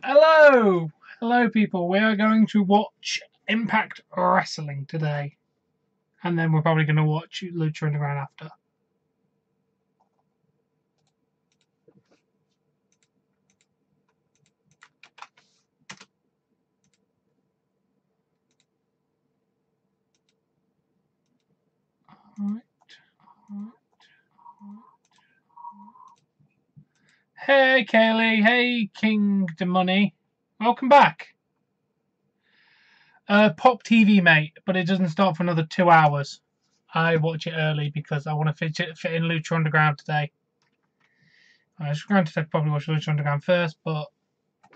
Hello! Hello, people. We are going to watch Impact Wrestling today. And then we're probably going to watch Lucha Underground after. Alright. Hey, Kaylee. Hey, King the Money. Welcome back. Pop TV, mate, but it doesn't start for another 2 hours. I watch it early because I want to fit in Lucha Underground today. I was going to probably watch Lucha Underground first, but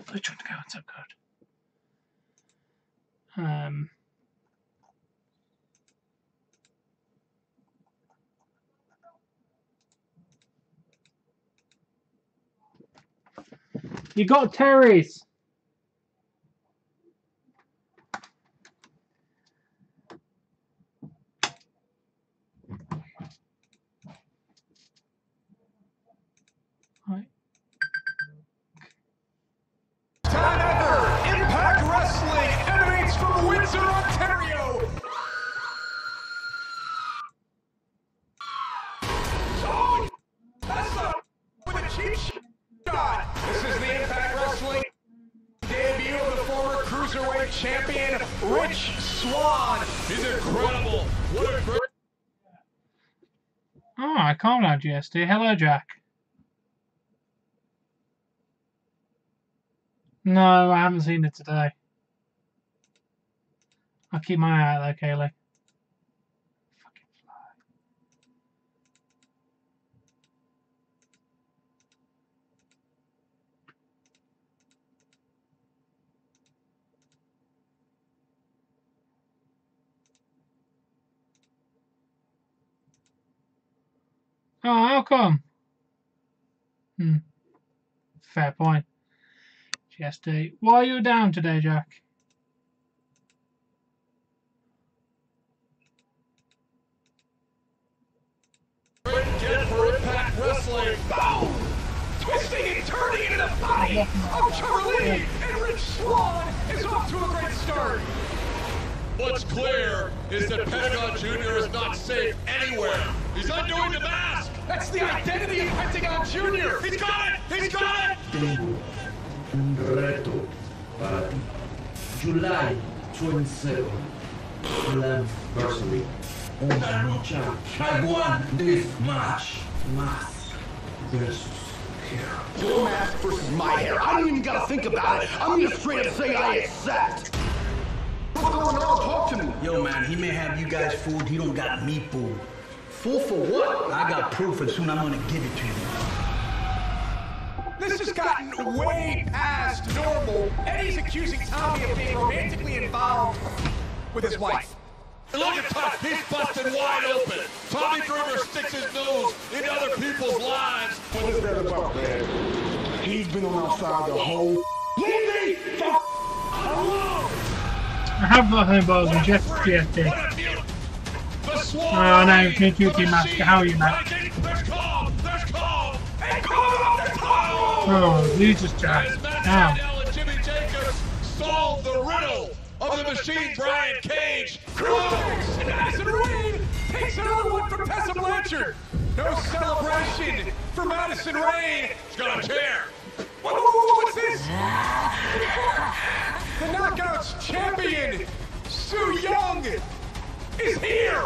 Lucha Underground's so good. You got Terry's. Right. Time ever! Impact Wrestling emanates from Windsor, Ontario! Oh, that's up with a cheap shot! This is the Impact Wrestling debut of the former Cruiserweight Champion, Rich Swann. He's incredible! What a great... Alright, calm down, GSD. Hello, Jack. No, I haven't seen it today. I'll keep my eye out there, Kaylee. Fucking fly. Oh, how come? Fair point. GSD. Why are you down today, Jack? Get for Impact Wrestling. Boom! Twisting and turning into the body of Charlie, and Rich Swann is off to a great start. What's clear is that Pentagon Jr. is not safe anywhere. He's undoing the mask. That's the identity of Pentagon Jr. He's got it. He's got it. Tengo un reto para ti. July 27th, Slamversary. Una lucha. I won this match. Mask versus hair. Your mask versus my hair. I don't even gotta think about it. I'm gonna straight up say I accept. What's going on? Talk to me. Yo, man, he may have you guys fooled. He don't got me fooled. Fool for what? I got proof, and soon I'm gonna give it to you. This has gotten way past normal. Eddie's accusing Tommy of being romantically involved with his wife. Look at Tuck. He's busted wide open. Tommy Dreamer sticks his nose in other people's lives. What is that about, man? He's been on our side the whole... Leave me the alone! I have got home balls and just GSD. Oh no, Duty Master, how are you, Matt? There's calm. There's calm. Hey, call him up the top! Oh, Jesus, Jack. As Matt Now. Sydal and Jimmy Jacobs solve the riddle of the machine, Brian Cage. Crooks! And Madison Rain takes another one from Tessa Blanchard. No celebration for Madison Rain. He's got a chair. What's this? The Knockouts champion, Su Yung, is here.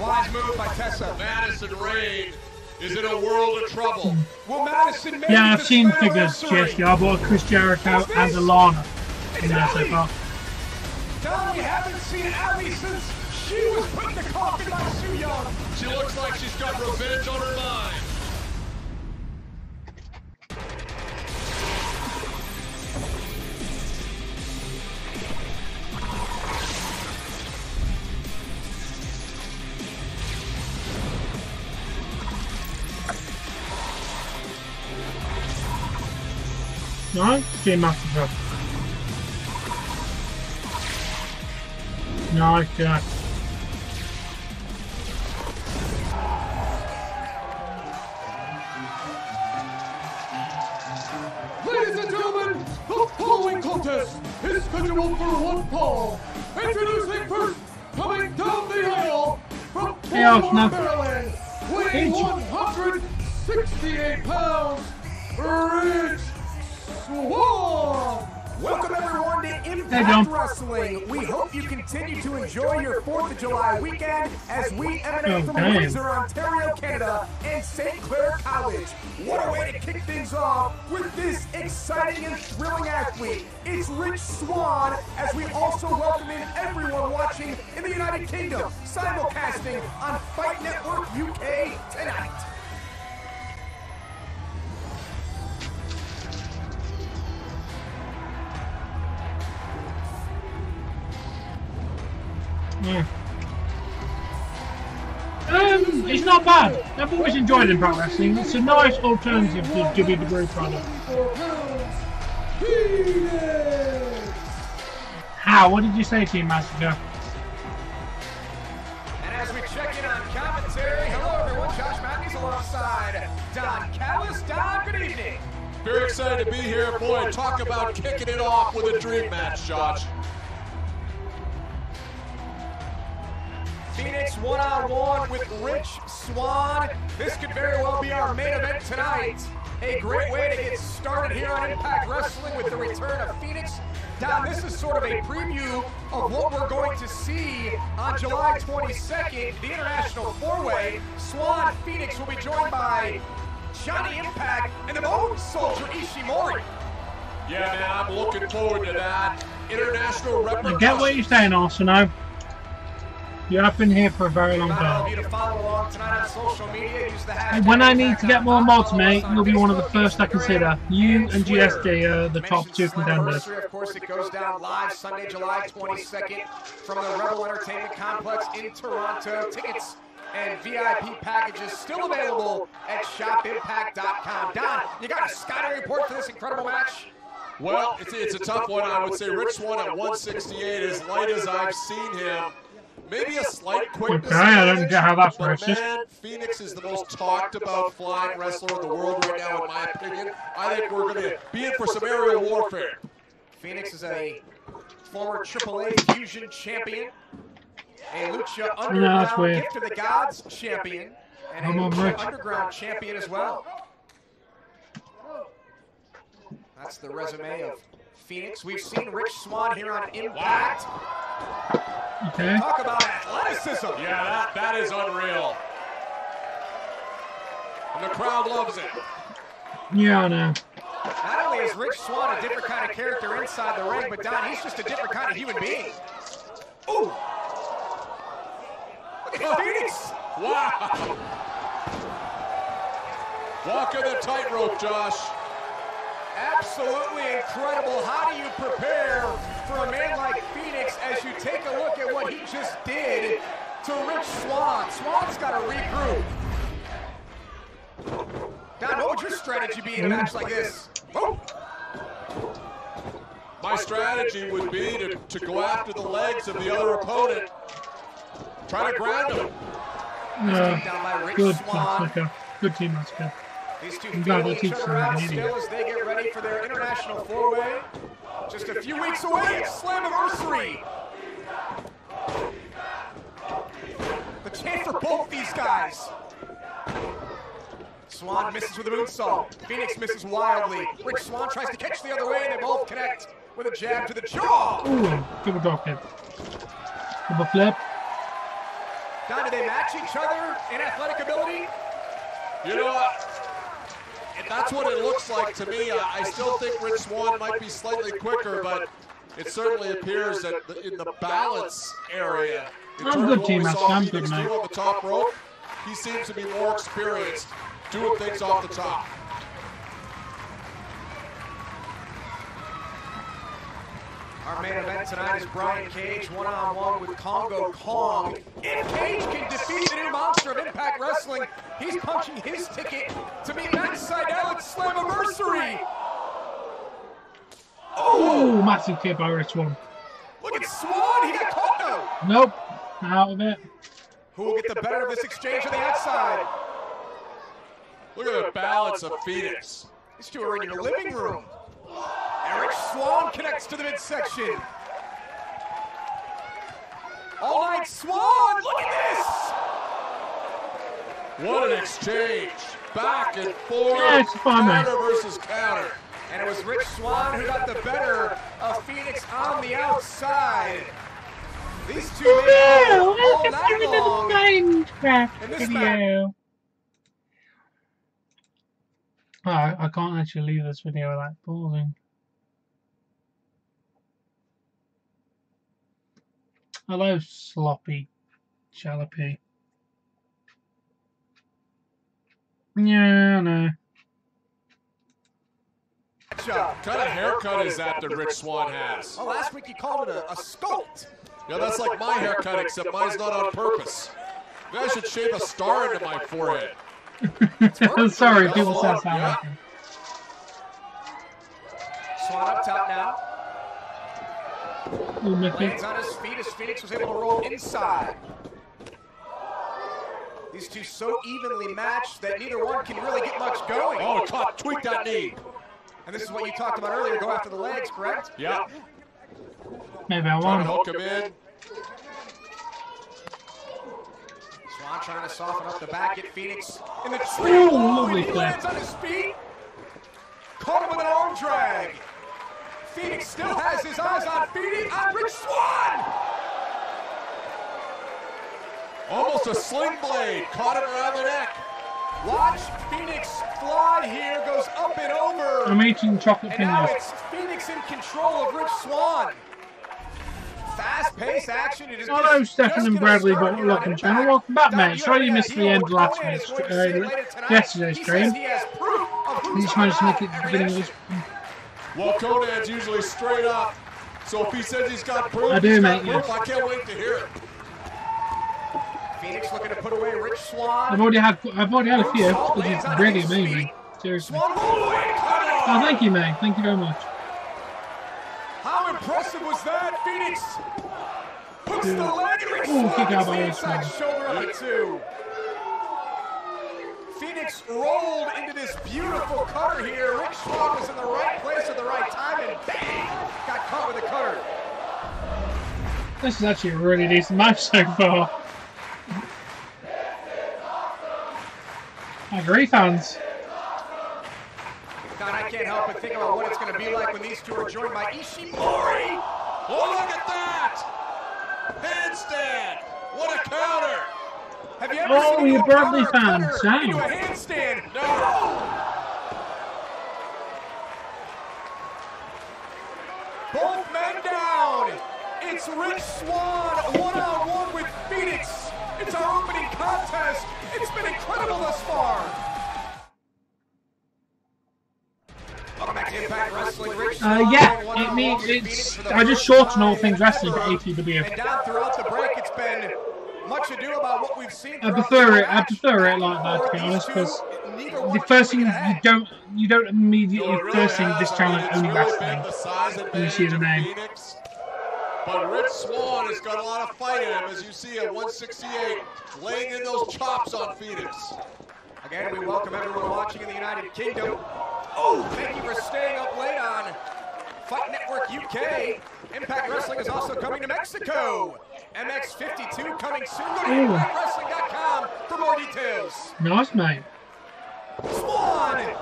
Wise move by Tessa. Madison Rain is in a world of trouble. Will Madison make Yeah, I've this seen figures, anniversary? GSD. I bought Chris Jericho and Alana It's in there so Allie. far. Don, we haven't seen Allie since she was put in the coffin by Su Yung. She looks like she's got revenge on her mind. No? Team Master. Nice, Jack. Ladies and gentlemen, the following contest is scheduled for one fall. Introducing first, coming down the aisle from Baltimore, Maryland, weighing 168 pounds, Rich Swann. Welcome everyone to Impact Wrestling. We hope you continue to enjoy your 4th of July weekend as we emanate from Windsor, Ontario, Canada, and St. Clair College. What a way to kick things off with this exciting and thrilling athlete. It's Rich Swann, as we also welcome in everyone watching in the United Kingdom, simulcasting on Fight Network UK tonight. Yeah. It's not bad. I've always enjoyed Impact Wrestling. It's a nice alternative to WWE product. How? What did you say, Team Massacre? And as we check in on commentary, hello everyone, Josh Matthews alongside Don Callis. Don, good evening. Very excited to be here. Boy, talk about kicking it off with a dream match, Josh. Phoenix one-on-one with Rich Swann. This could very well be our main event tonight. A great way to get started here on Impact Wrestling with the return of Phoenix. Don, this is sort of a preview of what we're going to see on July 22nd, the International Four-Way. Swann, Phoenix will be joined by Johnny Impact and the Bone Soldier Ishimori. Yeah, man, I'm looking forward to that. International repercussions. I get what you're saying, Arsenal. You have been here for a very long time. And when I need to get more mods, mate, you'll be one of the first I consider. You and GSD are the top 2 contenders. Of course, it goes down live Sunday, July 22nd from the Rebel Entertainment Complex in Toronto. Tickets and VIP packages still available at shopimpact.com. Don, you got a scouting report for this incredible match? Well, it's a tough one. I would say Rich Swann at 168, as light as I've seen him. Maybe a slight quickness. Okay, I don't get how that's but racist. man, Phoenix is the most talked about flying wrestler in the world right now, in my opinion. I think we're going to be in for some aerial warfare. Phoenix is a former AAA Fusion champion, a Lucha Underground Gift of the Gods champion, and a Lucha Underground champion as well. That's the resume of Phoenix. We've seen Rich Swann here on Impact. Okay. Talk about athleticism. Yeah, that is unreal. And the crowd loves it. Yeah, I know. Not only is Rich Swann a different kind of character inside the ring, but Don, he's just a different kind of human being. Ooh! Look at Phoenix! Wow! Walking the tightrope, Josh. Absolutely incredible. How do you prepare for a man like Phoenix as you take a look at what he just did to Rich Swann? Swann's got to regroup. Don, what would your strategy be in a match like this? Oh. My strategy would be to go after the legs of the other opponent. Try to ground him. Good, Massacre. Good team, Massacre. These two feeling each other out still as they get ready for their International Four-Way. Just a few weeks away, it's Slammiversary. The chance for both these guys. Swann misses with a moonsault. Phoenix misses wildly. Rich Swann tries to catch the other way, and they both connect with a jab to the jaw. Ooh, double drop kick. Double flip. Don, do they match each other in athletic ability? You know what? That's what it looks like to me. I still think Rich Swann might be slightly quicker, but it certainly appears that in the balance area, I'm good, team. I'm good, man. On the top rope, he seems to be more experienced doing things off the top. Our main event tonight is Brian Cage one-on-one with Congo Kong. If Cage can defeat the new monster of Impact Wrestling, he's punching his ticket to meet Matt Sydal at Slammiversary. Oh, massive kick by Rich Swann. Look at Swann, he got caught though. Nope, out of it. Who will get the better of this exchange on the outside? Look at the balance of Phoenix. These two are in your living room. And Rich Swann connects to the midsection. All Night Swann, look at this! What an exchange. Back and forth. Yeah, it's fun, man. Counter versus counter. And it was Rich Swann who got the better of Phoenix on the outside. These two men all night long Minecraft in this video. Oh, I can't actually leave this video without pausing. Hello, sloppy jalopy. Yeah, I know. What kind of haircut is that Rich Swann has? Oh, last week he called it a sculpt. Yeah, that's like my haircut, except mine's not on purpose. You guys should shave a star into my forehead. Sorry, people said that. Yeah. Swann up top now. Ooh, Mickey. Lands on his feet as Phoenix was able to roll inside. These two so evenly matched that neither one can really get much going. Oh, caught, tweak that knee. And this is what you talked about earlier, go after the legs, correct? Yeah. Maybe I Trying to won't. hook him in. Swann trying to soften up the back, get Phoenix in the Ooh, tree. lovely He play. lands on his feet. Caught him with an arm drag. Phoenix still has his eyes on Rich Swann. Almost a sling blade. Caught him around the neck. Watch Phoenix fly here, goes up and over. I'm eating chocolate And now fingers. it's Phoenix in control of Rich Swann. Fast-paced action. It is Hello, just Stefan and gonna Bradley, start but here welcome on channel. Impact. Welcome back, Don, mate. you Sorry have you any missed the idea end what of last Cohen is going to say later tonight? yesterday's He stream. says he has proof of who's He's trying to on make it top. the beginning of this. Well, Conan's usually straight up. So if he says he's got proof, I do, he's mate, got proof. yes. I can't wait to hear it. Phoenix looking to put away Rich Swann. I've already had a few, which is really amazing. Seriously. Swann rolled away. Cut it off. Oh, thank you, mate. Thank you very much. How impressive was that? Phoenix puts the leg and Rich Ooh, Swann kick gets out by the Rich inside Swann. shoulder of it too. Phoenix rolled into this beautiful cutter here. Rich Swann was in the right place at the right time and bang! Got caught with a cutter. This is actually a really decent match so far. I agree, fans. God, I can't help but think about what it's going to be like when these two are joined by Ishimori. Oh, look at that! Handstand! What a counter! Have you ever Oh, seen you a Bradley cutter fans, cutter into a same. handstand? No! Both men down. It's Rich Swann one-on-one with Phoenix. It's our opening contest. It's been incredible thus far. Welcome back to Impact Wrestling. Rich Swann Yeah, going it one-on-one means with it's. Phoenix for the I just first shorten all time things wrestling for ever. ATW. And down throughout the break, it's been much ado about what we've seen. I prefer it like that, to be honest, because the first thing you don't immediately first thing this channel is only wrestling when you see the name. Phoenix. But Rich Swann has got a lot of fight in him, as you see at 168, laying in those chops on Phoenix. Again, we welcome everyone watching in the United Kingdom. Oh, thank you for staying up late on Fight Network UK. Impact Wrestling is also coming to Mexico. MX52 coming soon. Go to ImpactWrestling.com for more details. Nice, mate. Swann!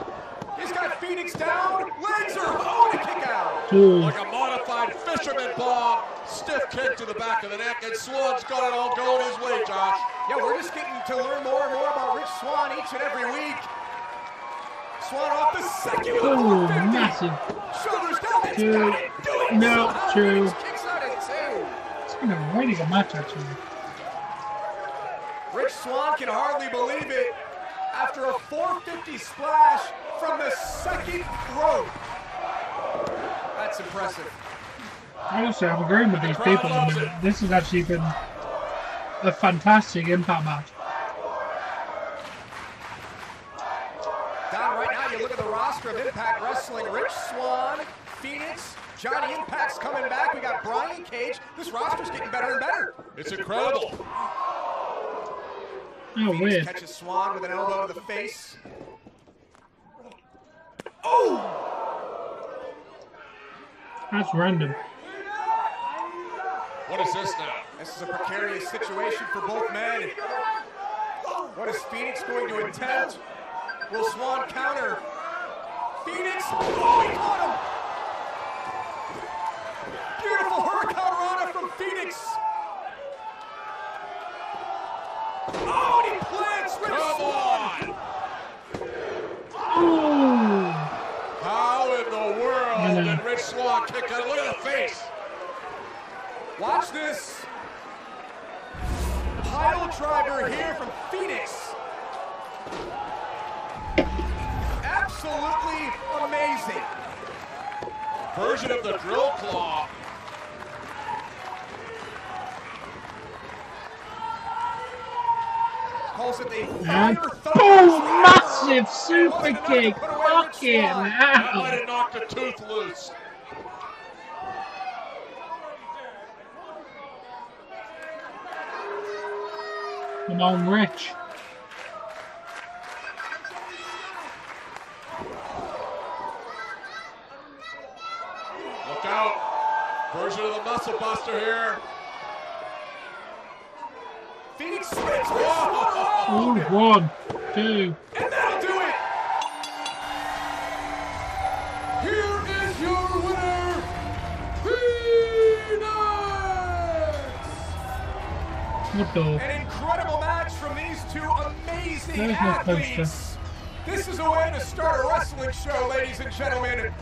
He's got Phoenix down. Legs are oh, and a kick out. Dude. Like a modified fisherman bomb, stiff kick to the back of the neck, and Swann's got it all going his way, Josh. Yeah, we're just getting to learn more and more about Rich Swann each and every week. Swann off the second with a Ooh, 450. massive. Shoulders down. It's True. got it. Doing No, somehow. true. Phoenix kicks out at two. It's been a really good match, actually. Rich Swann can hardly believe it after a 450 splash from the second rope. That's impressive. Honestly, I'm agreeing with these people at the minute. This has actually been a fantastic Impact match. Don, right now you look at the roster of Impact Wrestling. Rich Swann, Phoenix, Johnny Impact's coming back. We got Brian Cage. This roster's getting better and better. It's incredible. Oh, Phoenix weird. catches Swann with an elbow to the face. Oh! That's random. What is this now? This is a precarious situation for both men. What is Phoenix going to attempt? Will Swan counter? Phoenix, oh, he caught him! Beautiful hurricanrana from Phoenix! Oh, and he plants Rich Swan! Ooh. How in the world did Rich Swan kick out? Look at the face! Watch this. Pile driver here from Phoenix. Absolutely amazing. Version of the drill claw. Calls it the And fire boom! thunder. Massive super kick! Fucking That might hell! have knocked a tooth loose. Come on, Rich. Look out. Version of the muscle buster here. Phoenix swings. Ooh, 1, 2. And that'll do it. Here is your winner, Phoenix. What the? An incredible match from these two amazing There's no athletes. poster. This is a way to start a wrestling show, ladies and gentlemen.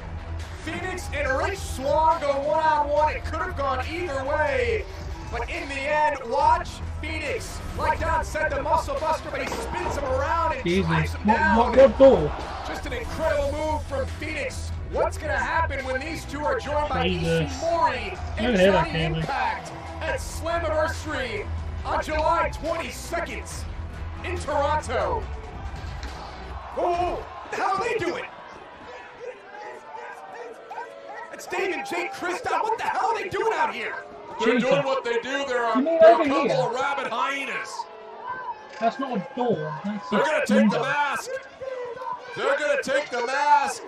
Phoenix and Rich Swan go one-on-one. It could have gone either way. But in the end, watch Phoenix. Like Don said, the muscle buster, but he spins him around and drives him down. What door? Just an incredible move from Phoenix. What's going to happen when these two are joined by Ishimori and Johnny Impact at Slammiversary on July 22nd in Toronto? Oh, what the hell are they doing? It's Dave and Jake Christoph. What the hell are they doing out here? They're doing what they do. They're a couple of rabid hyenas. That's not a door. That's They're going to take the mask. They're going to take the mask.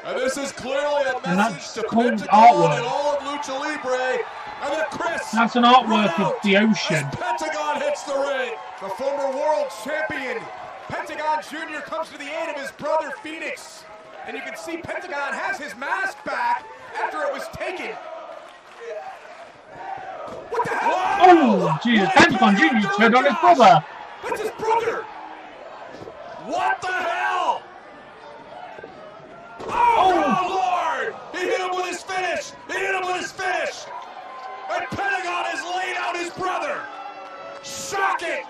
And this is clearly a message to Pentagon and all of Lucha Libre. And then Chris. That's an artwork of the ocean. Pentagon hits the ring. The former world champion, Pentagon Jr. comes to the aid of his brother Phoenix. And you can see Pentagon has his mask back after it was taken. What the hell? Oh, Jesus. Pentagon Jr. turned on his brother. That's his brother. What the hell? Oh, Lord! He hit him with his finish! He hit him with his finish! And Pentagon has laid out his brother! Shocking!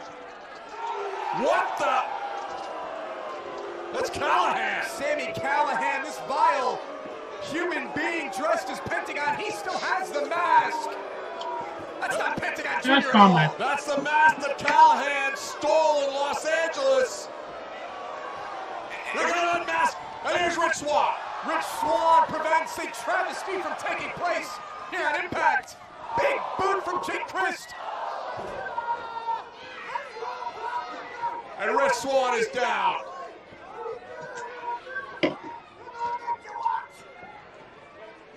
What the? That's Callahan! Sami Callahan, this vile human being dressed as Pentagon, he still has the mask! That's not Pentagon Jr. at all. That's the mask that Callahan stole in Los Angeles! They're gonna unmask! And here's Rich Swan. Rich Swan prevents a travesty from taking place here on Impact. Big boot from Jake Christ. And Rich Swan is down.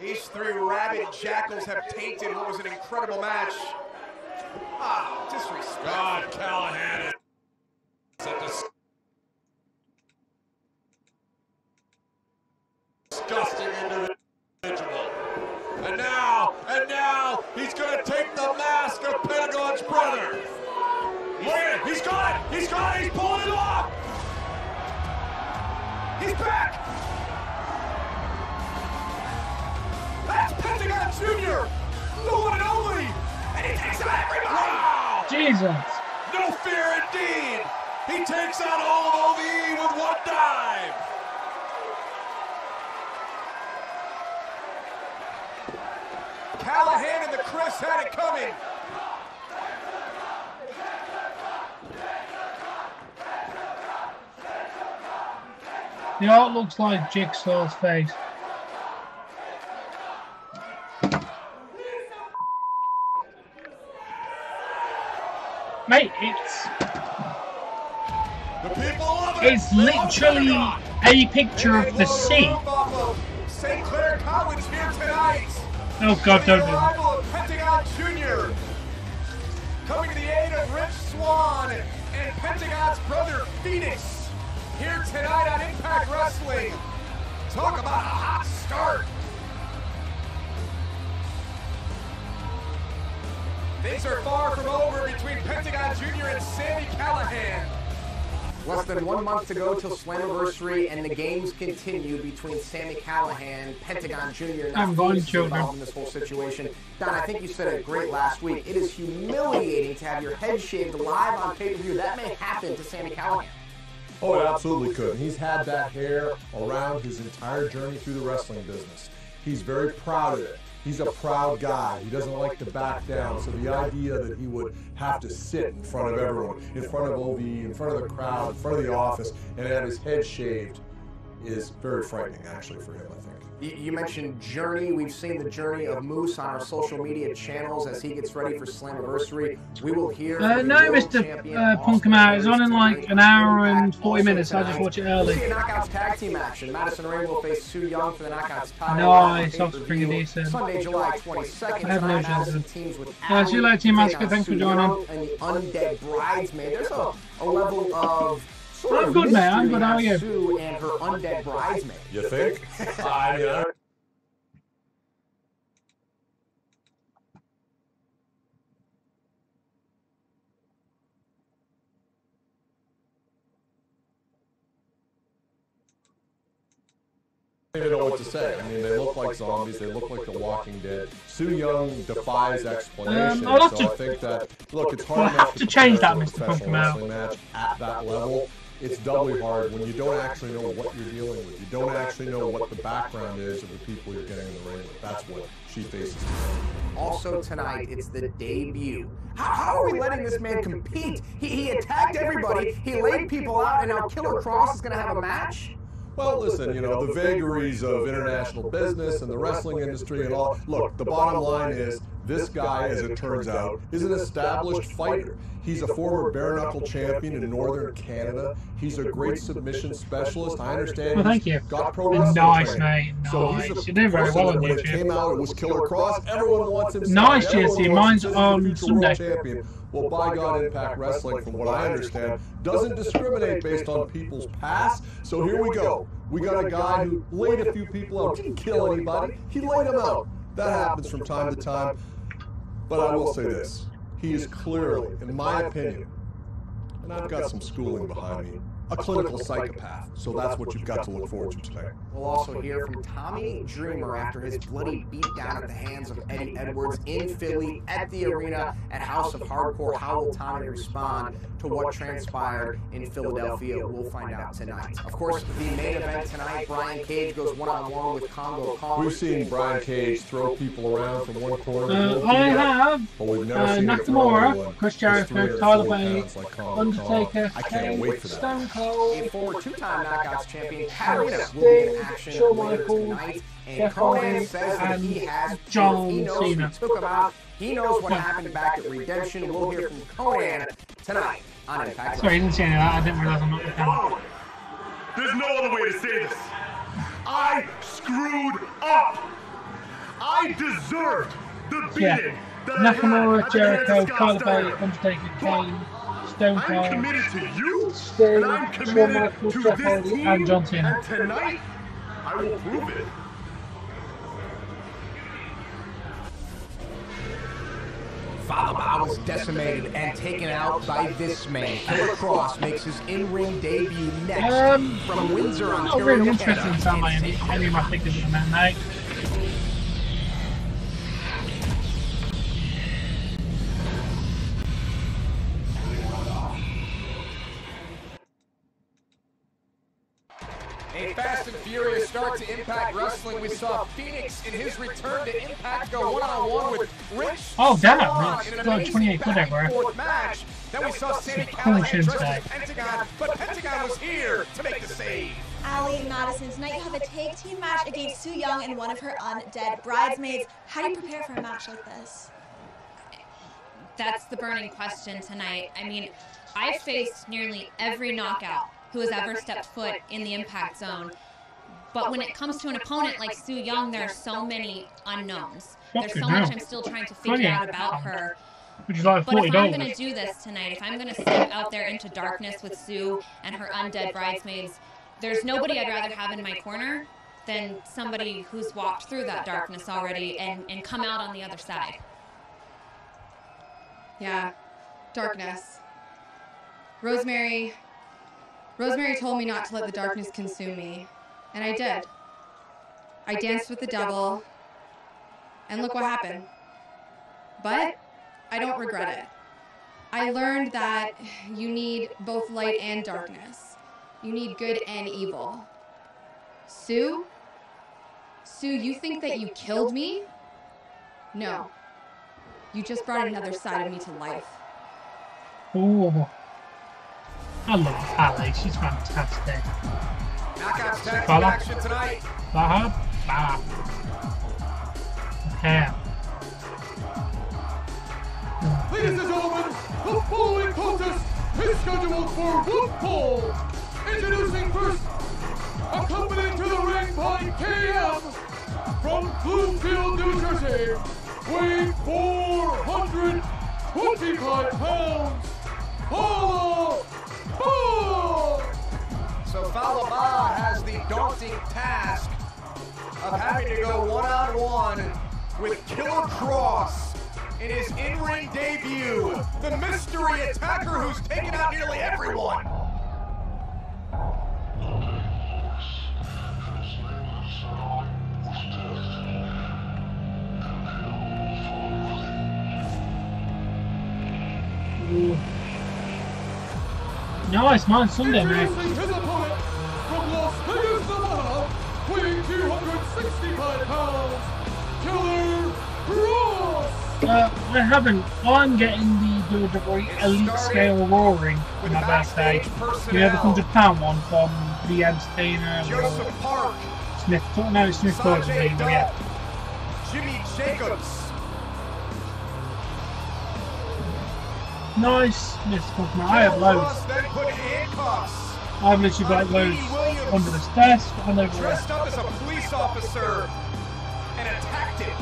These three rabid jackals have tainted what was an incredible match. Ah, disrespect. God, Callahan is a disgusting individual. And now, he's gonna take the mask of Pentagon's brother. Look at it, he's got it, he's pulling it off. He's back. That's Pentagon Jr., the one and only, and he takes out everybody. Wow. Jesus. No fear indeed. He takes out all of OVE with one dive. Callahan and the Chris had it coming. The art looks like Jigsaw's face. Mate, it's literally a picture of the sea. St. Clair College match here tonight. Oh God, don't do that. Arrival of Pentagon Jr. coming to the aid of Rich Swann and Pentagon's brother Phoenix here tonight on Impact Wrestling. Talk about a hot start. Things are far from over between Pentagon Jr. and Sami Callihan. Less than 1 month to go till Slammiversary, and the games continue between Sami Callihan, Pentagon Jr. I'm going to involved in this whole situation. Don, I think you said it great last week. It is humiliating to have your head shaved live on pay-per-view. That may happen to Sami Callihan. Oh, it absolutely could. He's had that hair around his entire journey through the wrestling business. He's very proud of it. He's a proud guy. He doesn't like to back down. So the idea that he would have to sit in front of everyone, in front of OV, in front of the crowd, in front of the office, and have his head shaved is very frightening, actually, for him, I think. You mentioned Journey. We've seen the journey of Moose on our social media channels as he gets ready for Slammiversary. We will hear from no, Mr. Punk come out. It's on in like an hour and 40 minutes. I'll just watch it early. We'll see a Knockouts tag team action. Madison Rain will face Su Yung for the Knockouts title. Nice, that's pretty decent. Sunday, July 22nd. I have no Madison chance. teams with See you later, Team Massacre. Thanks for joining. And the Undead Bridesmaid. There's a level of I'm good, man. I'm good. How are you? Sue and her Undead Bridesmaid. You think? I mean, I don't even know what to say. I mean, they look like zombies. They look like The Walking Dead. Su Yung defies explanation. I'll have so to, I think that, look, it's we'll hard have enough to change that, Mr. professional Punk out. wrestling match at that level. It's doubly hard when you don't actually know what you're dealing with. You don't actually know what the background is of the people you're getting in the ring with. That's what she faces tonight. Also tonight, it's the debut. How are we letting this man compete? He attacked everybody, he laid people out, and now Killer Kross is going to have a match? Well, listen, you know, the vagaries of international business and the wrestling industry and all. Look, the bottom line is this guy, as it turns out, is an established fighter. He's a former bare-knuckle champion in Northern Canada. He's a great submission specialist. I understand. Well, thank you. Got pro wrestling Nice, training. mate. So Nice. he's You did very well on when it YouTube. came out, it was Killer Kross. Everyone wants him. Nice, Everyone Jesse. wants Mine's him to be on the future Sunday. world champion. Well, by God, Impact Wrestling, from what I understand, doesn't discriminate based on people's past. So here we go. We got a guy who laid a few people out. Didn't kill anybody. He laid them out. That happens from time to time. But I will say this. He is clearly, in my opinion, and I've got some schooling behind me, a clinical psychopath. So that's what you've got to look forward to tonight. We'll also hear from Tommy Dreamer after his bloody beatdown at the hands of Eddie Edwards in Philly at the arena at House of Hardcore. How will Tommy respond to what transpired in Philadelphia? We'll find out tonight. Of course, the main event tonight, Brian Cage goes one-on-one with Congo Kong. We've seen Brian Cage throw people around from one corner to the other. I have But we've never seen him throw Nakamura, anyone Chris who's Jericho, 340 Tyler Bate, pounds like Congo Kong. Undertaker, I can't wait for that. Stone Cold, A former two-time Knockouts champion, Katarina, will be in action Shawn later Michaels, tonight. And Jeff Conan Owens, says that and he has John he knows Cena. who took him out. He knows what happened back at Redemption. We'll hear from Conan tonight on Impact. Sorry, I didn't see any of that. I didn't realize I'm not the camera. There's no other way to say this. I screwed up. I deserved the beating that I had Nakamura, at the hands Jericho, of Scott Tyler Steiner. Bate, Undertaker, Kane, Stone I'm Cold, committed to you, Sting, and I'm Shawn committed Michaels, to Jeff this Hardy, team, and John Cena. and tonight, I will prove it. Father Bow was decimated and taken out by this man. Killer Kross makes his in-ring debut next from Windsor, Not Ontario, really interested in Canada. sound like any of my figures at the moment, mate. A fast and furious start to Impact Wrestling. We saw Phoenix in his return to Impact go one-on-one with Rich Oh, damn, Swann Rich. in an Got amazing 28 quid back and everywhere. forth match. Then we saw Sami Cool Callihan shins dressed back. as Pentagon, but Pentagon was here to make the save. Ali and Madison, tonight you have a tag team match against Su Yung and one of her undead bridesmaids. How do you prepare for a match like this? That's the burning question tonight. I mean, I've faced nearly every knockout who has ever stepped foot in the Impact Zone. But when it comes to an opponent like Su Yung, there are so many unknowns. There's so much I'm still trying to figure out about her. Which is like But if I'm $40. going to do this tonight, if I'm going to step out there into darkness with Su and her undead bridesmaids, there's nobody I'd rather have in my corner than somebody who's walked through that darkness already and come out on the other side. Yeah, darkness. Rosemary told me not to let the darkness consume me, and I did. I danced with the devil, and look what happened. But I don't regret it. I learned that you need both light and darkness. You need good and evil. Su, you think that you killed me? No. You just brought another side of me to life. Oh. I love Hallie, she's fantastic. Knockouts tag team action tonight. Yeah. Ladies and gentlemen, the following contest is scheduled for one fall. Introducing first, accompanied to the ring by KM from Bloomfield, New Jersey, weighing 425 pounds, Paula Ba! So Paula Ba has the daunting task of having to go one-on-one with Killer Cross in his in-ring debut, the mystery attacker who's taken out nearly everyone. Nice, man, Sunday, man. Introducing his opponent from Las Vegas, Nevada, weighing 265 pounds, Killer Cross! I haven't. I'm getting the WWE Elite Scale Roaring for my birthday. You know the £100 one from the Entertainer. Joseph Park. Smith. No, it's Smith Torch, but yeah. Jimmy Jacobs. Nice, Miss Cookman. I have loads. Then put handcuffs. I've literally got loads under this desk and over there. Dressed up as a police officer and attacked him.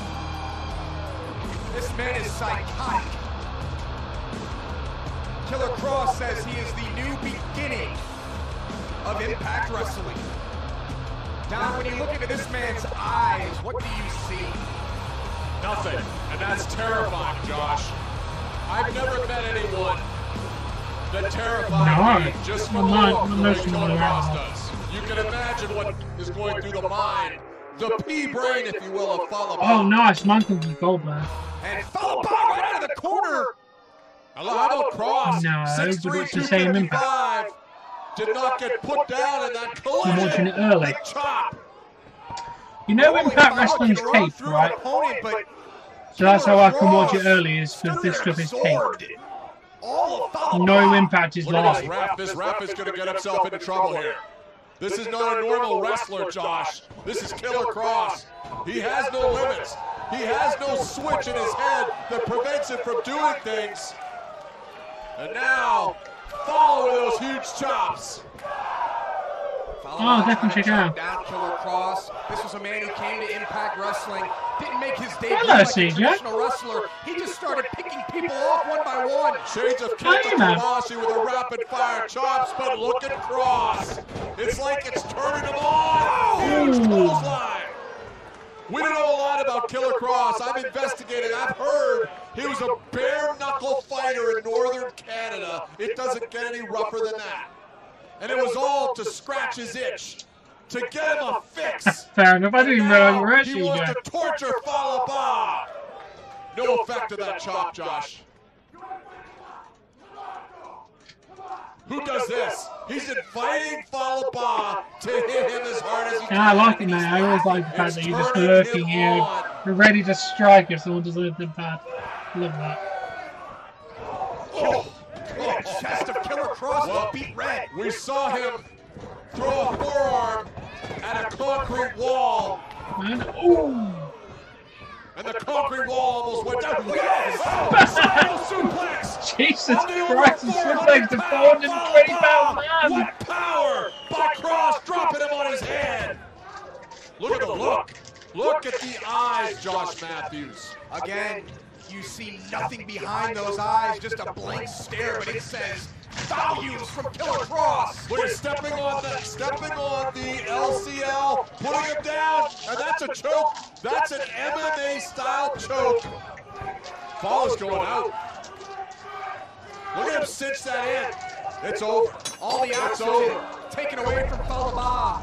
This man is psychotic. Killer Cross says he is the new beginning of Impact Wrestling. Don, when you look into this man's eyes, what do you see? Nothing, and that's terrifying, Josh. I've never met anyone that terrifies me just from the look the way Killer Cross does. You can imagine what is going through the mind, the pea-brain, if you will, of Falaba. Oh, nice, Michael Goldberg. And Falaba right out of the corner. Hello, how about Cross? No, 6'3", but it's the same impact. 255. Did not get put down in that collision. I'm watching it early. Big chop. You know Impact Wrestling's taped, right? So that's how I can watch it early, is because this stuff is taped. No Impact is live. This ref is going to get himself into trouble here. This is not a normal wrestler, Josh. This is Killer Cross. He has no limits. He has no switch in his head that prevents him from doing things. And now, follow with those huge chops. Oh, definitely check out. Down Killer Cross. This was a man who came to Impact Wrestling, didn't make his debut Hello, like a CJ. traditional wrestler. He just started picking people off one by one. Shades of Kenta Kobashi with a rapid-fire chops, but look at Cross. It's like it's turning him on. Huge clothesline. We don't know a lot about Killer Cross. I've investigated. I've heard he was a bare-knuckle fighter in northern Canada. It doesn't get any rougher than that. And it was all to scratch his itch, to get him a fix. Fair enough. I didn't even realize you were actually He wants there. to torture Falaba. No effect to that chop, Josh. Who does this? He's inviting Falaba to hit him as hard as he can. Yeah, I like it, man. I always like the fact that you're just lurking here. You're ready to strike if someone does anything bad. Love that. Oh, the chest of Killer Cross was beat red. We saw him throw a forearm at a concrete wall. Man, ooh. And the concrete wall almost went down. Look at this! Spiral suplex! Jesus Christ, he suplexed the 420-pound man! What power by Cross, dropping him on his head! Look at the look. Look at the eyes, Josh Matthews. Again, you see nothing behind those eyes, just a blank stare, but it says volumes from Killer Cross. Look at stepping on the LCL, putting him down, and that's a choke. That's an MMA style choke. Fall is going out. Look at him cinch that in. It's over. All the oxygen taken away from Falaba.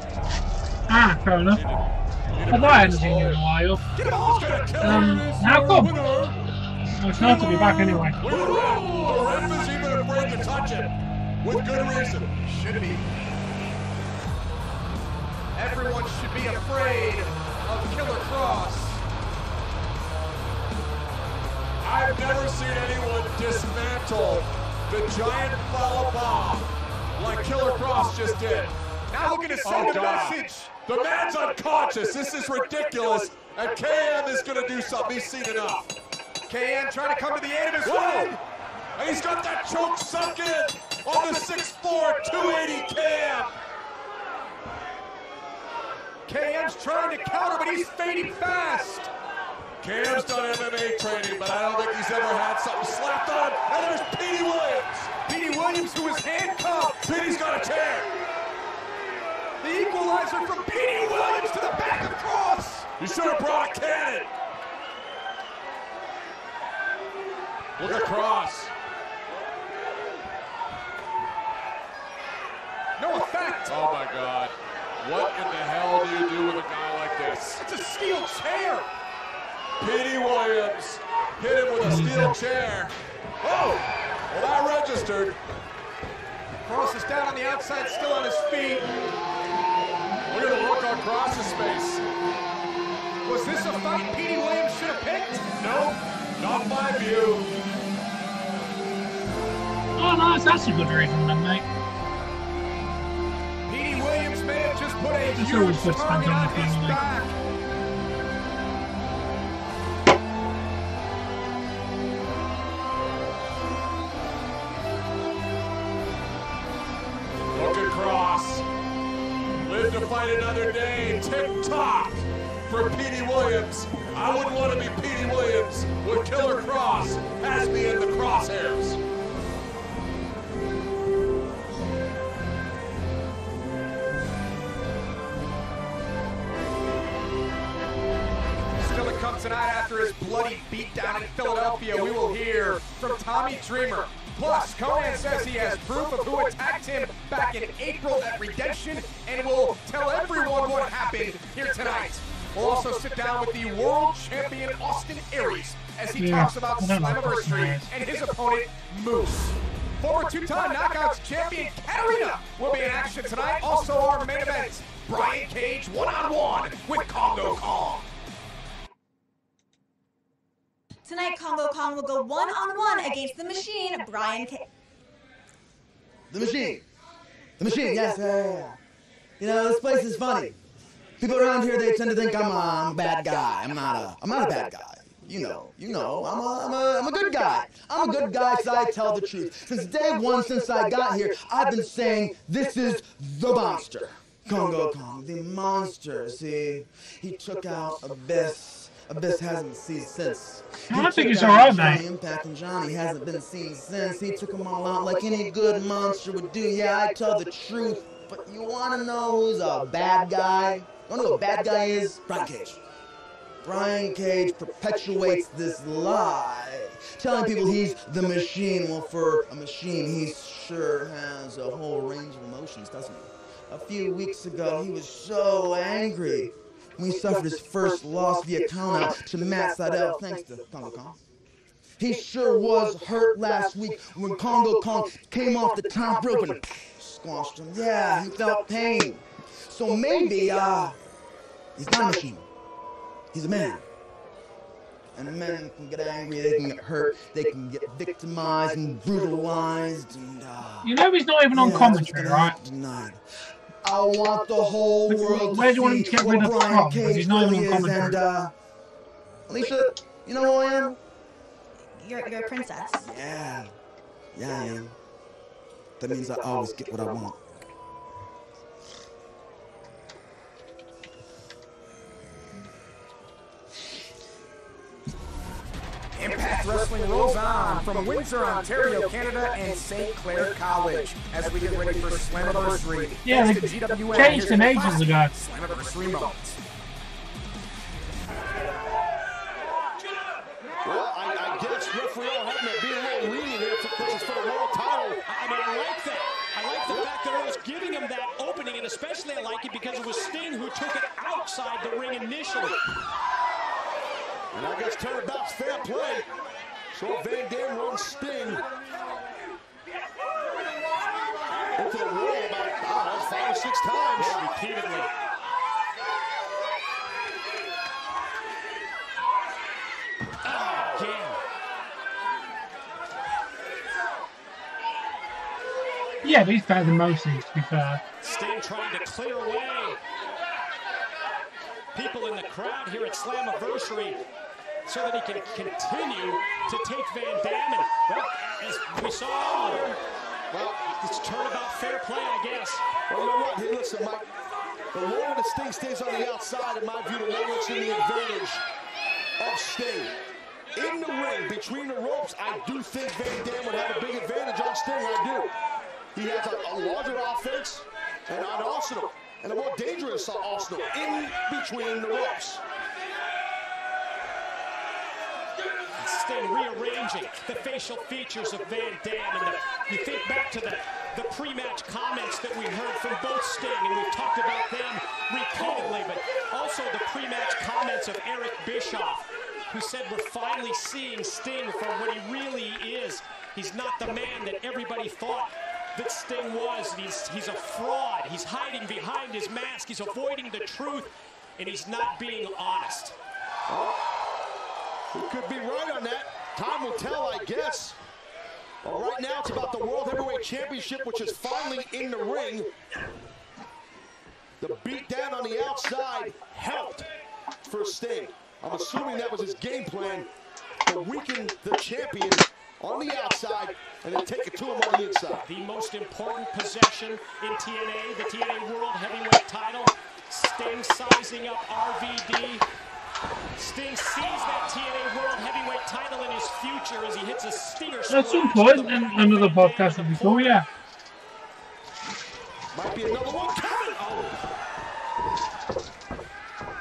Ah, fair enough. I thought I hadn't seen you in a while. How come? Oh, it's nice to be back anyway. The ref is even afraid to touch him. With good reason. Should be. Everyone should be afraid of Killer Cross. I've never seen anyone dismantle the giant Falaba like Killer Cross just did. Now looking to send a message. The man's unconscious. This is ridiculous. And KM is going to do something. He's seen enough. KM trying to come to the aid of his friend. And he's got that choke sunk in on the 6'4", 280 KM. KM's trying to counter, but he's fading fast. KM's done MMA training, but I don't think he's ever had something slapped on him. And there's Petey Williams. Petey Williams, who is handcuffed. Petey's got a chair. The equalizer from Petey Williams to the back of Cross. You should have brought a cannon. Look at Cross. No effect. Oh my God. What in the hell do you do with a guy like this? It's a steel chair. Petey Williams hit him with a steel chair. Oh, well that registered. Cross is down on the outside, still on his feet. Look at the look on Cross's face. Was this a fight Petey Williams should have picked? Nope, not my view. Oh, nice. That's a good reason then, mate. Petey Williams may have just put a It's huge always good target on his spending back. Look at Cross. Live to fight another day. Tick-tock for Petey Williams. I wouldn't want to be Petey Williams with Killer Cross. Has me in the crosshairs. Still to come tonight after his bloody beatdown in Philadelphia, we will hear from Tommy Dreamer. Plus, Conan says he has proof of who attacked him back in April at Redemption and will tell everyone what happened here tonight. We'll also sit down with the world champion Austin Aries as he talks about Slammiversary and his opponent, Moose. Former two-time Knockouts champion Katarina will be in action tonight. Also our main event, Brian Cage one-on-one with Congo Kong. Tonight, Congo Kong will go one-on-one against the Machine, Brian Cage. The Machine. The Machine, yes. You know, this place is funny. People around here, they tend to think I'm a bad guy. I'm not a bad guy. You know, I'm a good guy. I'm a good guy because I tell the truth. Since day one, since I got here, I've been saying this is the monster. Congo Kong, the monster. See, he took out Abyss. Abyss hasn't ceased since. I think he's alright, mate. Impact and Johnny hasn't been seen since. He took them all out like any good monster would do. Yeah, I tell the truth. But you want to know who's a bad guy? You want to know who a bad guy is? Brian Cage. Brian Cage perpetuates this lie, telling people he's the Machine. Well, for a machine, he sure has a whole range of emotions, doesn't he? A few weeks ago, he was so angry when he suffered his first loss via countout to Matt Sydal, thanks to Congo Kong. He sure was hurt last week when Congo Kong came off the top rope and squashed him. Yeah, he felt pain. So maybe, he's not a machine. He's a man. And men can get angry, they can get hurt, they can get victimized and brutalized, and you know he's not even on commentary, right? Denied. I want the whole world Where do you want him to to get see rid what of Brian Tom? Because Cage he's not even really on is, commentary. and Alicia, you know who I am? You're a princess. Yeah, I am. That means I always get what I want. Wrestling rolls on from Windsor, Ontario, Canada, and St. Clair College as we get ready for Slammiversary. Yeah, they changed them ages ago. Slammiversary moments. Well, I guess referee Hubner being a little lenient here for the world title. I mean, I like that. I like the fact that it was giving him that opening, and especially I like it because it was Sting who took it outside the ring initially. And I guess turnabout's fair play. So Van Dam runs Sting into the wall about 5 or 6 times. Yeah, repeatedly. Yeah, but he's better than most things, to be fair. Sting trying to clear away people in the crowd here at Slammiversary so that he can continue to take Van Dam. And, well, as we saw, well, it's turnabout fair play, I guess. Well, you know what? Hey, listen, Mike. The longer the Sting stays on the outside, in my view, the longer it's in the advantage of Sting. In the ring, between the ropes, I do think Van Dam would have a big advantage on Sting. I do. He has a larger offense and an arsenal, and a more dangerous arsenal in between the ropes. Sting rearranging the facial features of Van Dam, and you think back to the pre-match comments that we heard from both Sting, and we've talked about them repeatedly, but also the pre-match comments of Eric Bischoff, who said we're finally seeing Sting for what he really is. He's not the man that everybody thought that Sting was. He's a fraud. He's hiding behind his mask. He's avoiding the truth, and he's not being honest. He could be right on that. Time will tell, I guess. Well, right now, it's about the World Heavyweight Championship, which is finally in the ring. The beatdown on the outside helped for Sting. I'm assuming that was his game plan to weaken the champion on the outside and then take it to him on the inside. The most important possession in TNA, the TNA World Heavyweight title. Sting sizing up RVD. Sting sees that TNA World Heavyweight title in his future as he hits a stinger. At some point, another podcast will be cool, yeah. Might be another one coming.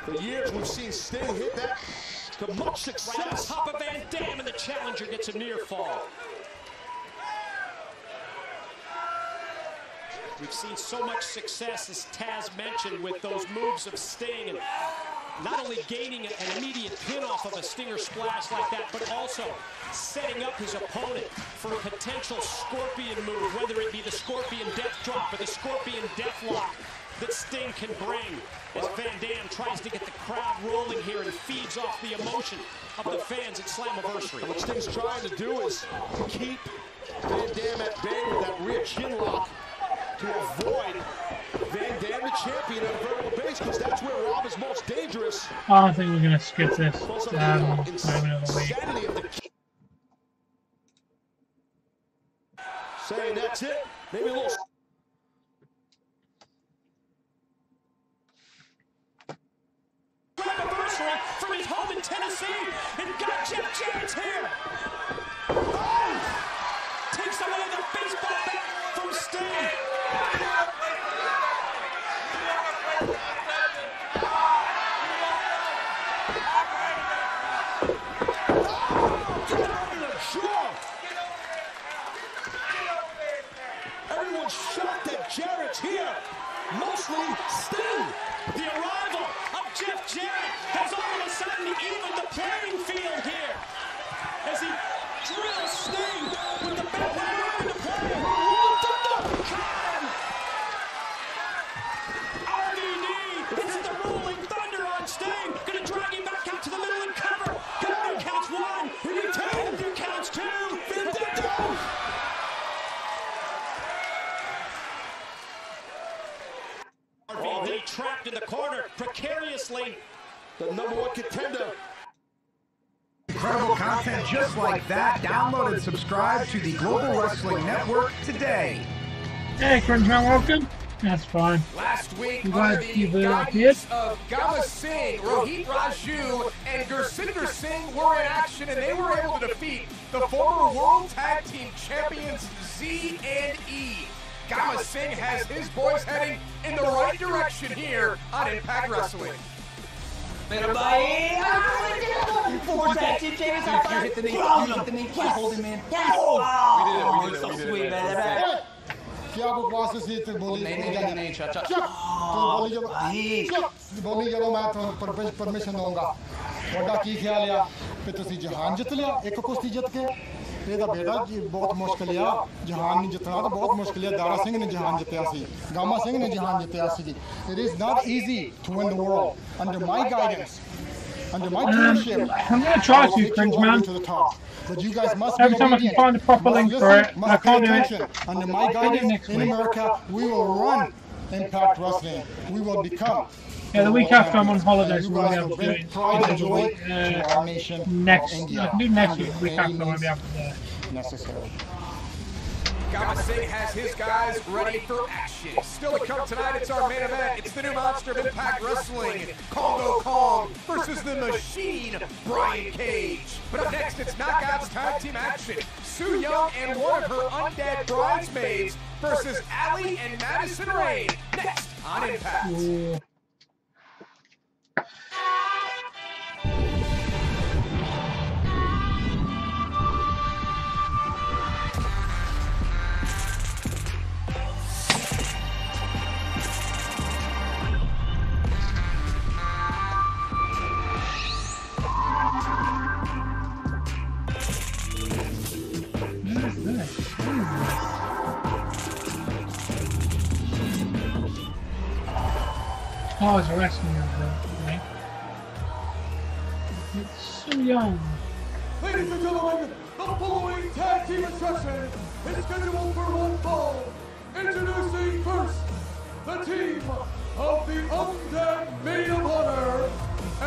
For years, we've seen Sting hit that to much success. Right on top of Van Dam, and the challenger gets a near fall. We've seen so much success, as Taz mentioned, with those moves of Sting, and not only gaining an immediate pin off of a stinger splash like that, but also setting up his opponent for a potential scorpion move, whether it be the scorpion death drop or the scorpion death lock that Sting can bring, as Van Dam tries to get the crowd rolling here and feeds off the emotion of the fans at Slammiversary. What Sting's trying to do is keep Van Dam at bay with that rear chin lock to avoid Van Dam, the champion, on a vertical base, because that's where Rob is most dangerous. I think we're going to skip this. Maybe another week. Saying that's it. Maybe a little. Slammiversary from his home in Tennessee, and got Chech Jarrett's here. Oh! Takes away the baseball bat from Sting. Everyone's shocked that Jarrett's here. Mostly Sting. The arrival of Chech Jarrett has all of a sudden evened the playing field here as he drills Sting with the bat into play. RVD hits the rolling thunder on Sting. Gonna drag him back out to the middle and cover. There counts one. There counts two. RVD trapped in the corner precariously. The #1 contender. Incredible content just like that. Download and subscribe to the Global Wrestling Network today. Hey, Crunchman, welcome. That's fine. Last week, I'm under glad the you've appeared. guidance of Gama Singh, Rohit Raju, and Gursinder Singh, Singh were in action, and they were able to defeat the former World Tag Team Champions Z and E. Gama Singh has his boys heading in the right direction here on Impact Wrestling. Four tag team champions. You hit the knee. You hit the knee. Can't hold him in. Can't hold. We did it. So sweet, man. क्या बकवास है ये तो बोली नहीं चाचा तो बोली जब बोली जब मैं तो परमिशन दूंगा वड्डा की ख्याल है कि तुसी जहान जित लिया एक कुश्ती जित के ਇਹਦਾ ਬੇਟਾ ਜੀ ਬਹੁਤ ਮੁਸ਼ਕਿਲ ਆ ਜਹਾਨ ਨਹੀਂ ਜਿੱਤਣਾ ਤਾਂ ਬਹੁਤ ਮੁਸ਼ਕਿਲ ਆ ਦਾਰਾ ਸਿੰਘ ਨੇ ਜਹਾਨ ਜਿੱਤਿਆ ਸੀ ਗਾਮਾ ਸਿੰਘ ਨੇ ਜਹਾਨ ਜਿੱਤਿਆ ਸੀ it is not easy to win the world under my guidance under my leadership I'm going to try to cringe man to the top but you guys must every time I can find a proper link for it I can't do it under my guidance in America we will run Impact Wrestling we will become the week after I'm on holiday, so we'll be able to do it. Pride and joy to our nation. Next, I can do next week. Week after, I'll be able to do it. Necessary. Gama Singh has his guys ready for action. Still to come tonight, it's our main event. It's the new monster of Impact Wrestling, Congo Kong versus the Machine, Brian Cage. But up next, it's Knockouts Tag Team action. Su Yung and one of her undead bridesmaids versus Allie and Madison Rayne. Next on Impact. Ooh. Oh, it's a wrestling right? It's so young. Ladies and gentlemen, the following tag team instruction is scheduled for one fall. Introducing first, the team of the Undead Maid of Honor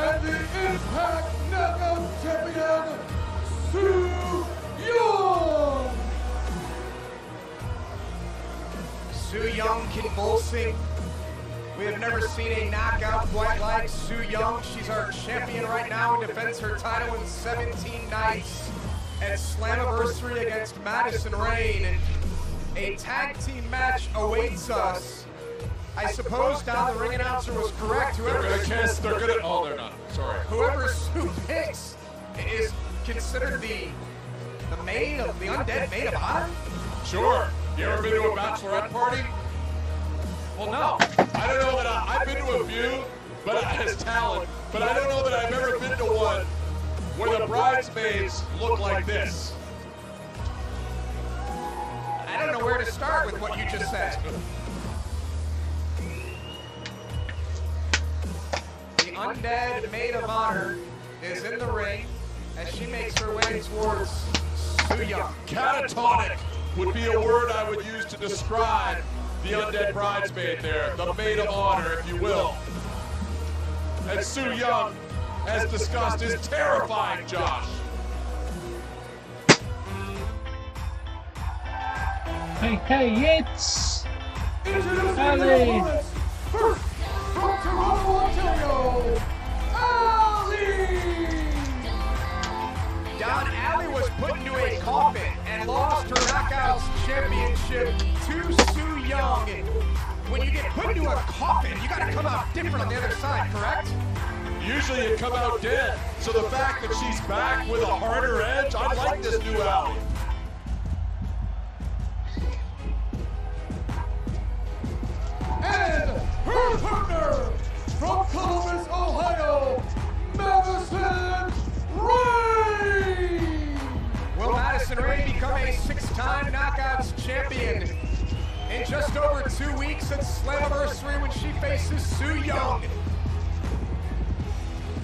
and the Impact Knockout Champion, Su Yung. Su Yung convulsing. We have never seen a knockout quite like Su Yung. She's our champion right now and defends her title in 17 nights at Slammiversary against Madison Rayne. And a tag team match awaits us. I suppose now the ring announcer was correct. Whoever they're gonna oh, they're not. Sorry. Whoever Su picks is considered the maid of the undead maid of honor. Sure. You ever been to a bachelorette party? Well, no. I don't know that I've been to a few, but as talent, but I don't know that I've ever been to one where the bridesmaids look like this. I don't know where to start with what you just said. The undead maid of honor is in the ring as she makes her way towards Su Yung. Catatonic would be a word I would use to describe the undead bridesmaid there, the maid of honor, if you will. And Su Yung, as discussed, is terrifying, Josh. Hey, it's Ali. First, from Toronto, Ontario, Ali. Don Alley was put into a coffin and lost her Knockouts Championship to Su Yung. When you get put into a coffin, you gotta come out different on the other side, correct? Usually you come out dead, so the fact that she's back with a harder edge, I like this new Alley. And her partner from Columbus, Ohio, Madison Rayne! Will Madison Rayne become a 6-time Knockouts champion in just over 2 weeks at Slammiversary when she faces Su Yung?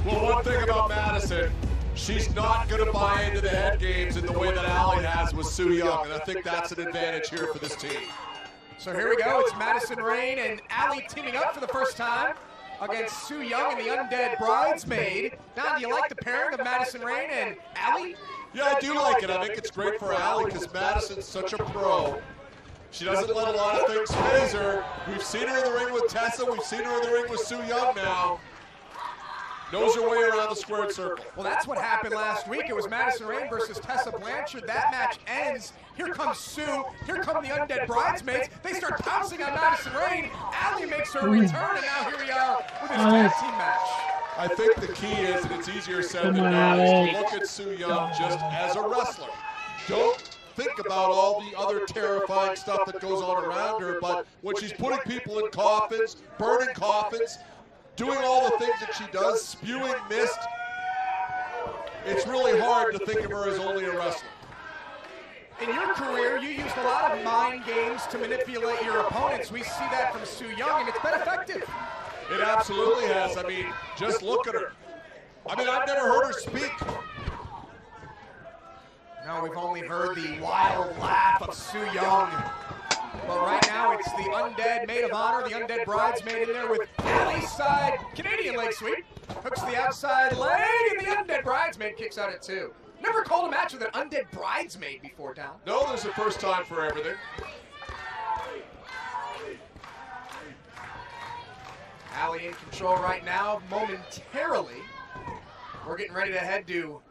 Well, one thing about Madison, she's not going to buy into the head games in the way that Allie has with Su Yung, and I think that's an advantage here for this team. So here we go, it's Madison Rayne and Allie teaming up for the first time against Su Yung and the Undead Bridesmaid. Don, do you like the pairing of Madison Rayne and Allie? Yeah, I do like it. I think it's great for Allie because Madison's such a pro. She doesn't let a lot of things phase her. We've seen her in the ring with Tessa. We've seen her in the ring with Su Yung now. knows her way around the squared circle. Well, that's what happened last week. It was Madison Rayne versus Tessa Blanchard. That match ends. Here comes Sue. Here come the Undead Bridesmaids. They start pouncing on Madison Rayne. Allie makes her return, and now here we are with this tag team match. I think the key is, and it's easier said than done, is to look at Sue Young just as a wrestler. Don't think about all the other terrifying stuff that goes on around her, but when she's putting people in coffins, burning coffins, doing all the things that she does, spewing mist, it's really hard to think of her as only a wrestler. In your career, you used a lot of mind games to manipulate your opponents. We see that from Sue Young, and it's been effective. It absolutely has. I mean, just look at her. I mean, I've never heard her speak. No, we've only heard the wild laugh of Sue Young. But right now, it's the Undead Maid of Honor, the Undead Bridesmaid in there with Allie's side Canadian leg sweep. Hooks the outside leg, and the Undead Bridesmaid kicks out at 2. Never called a match with an Undead Bridesmaid before, Down. No, there's a first time for everything. Allie in control right now, momentarily. We're getting ready to head to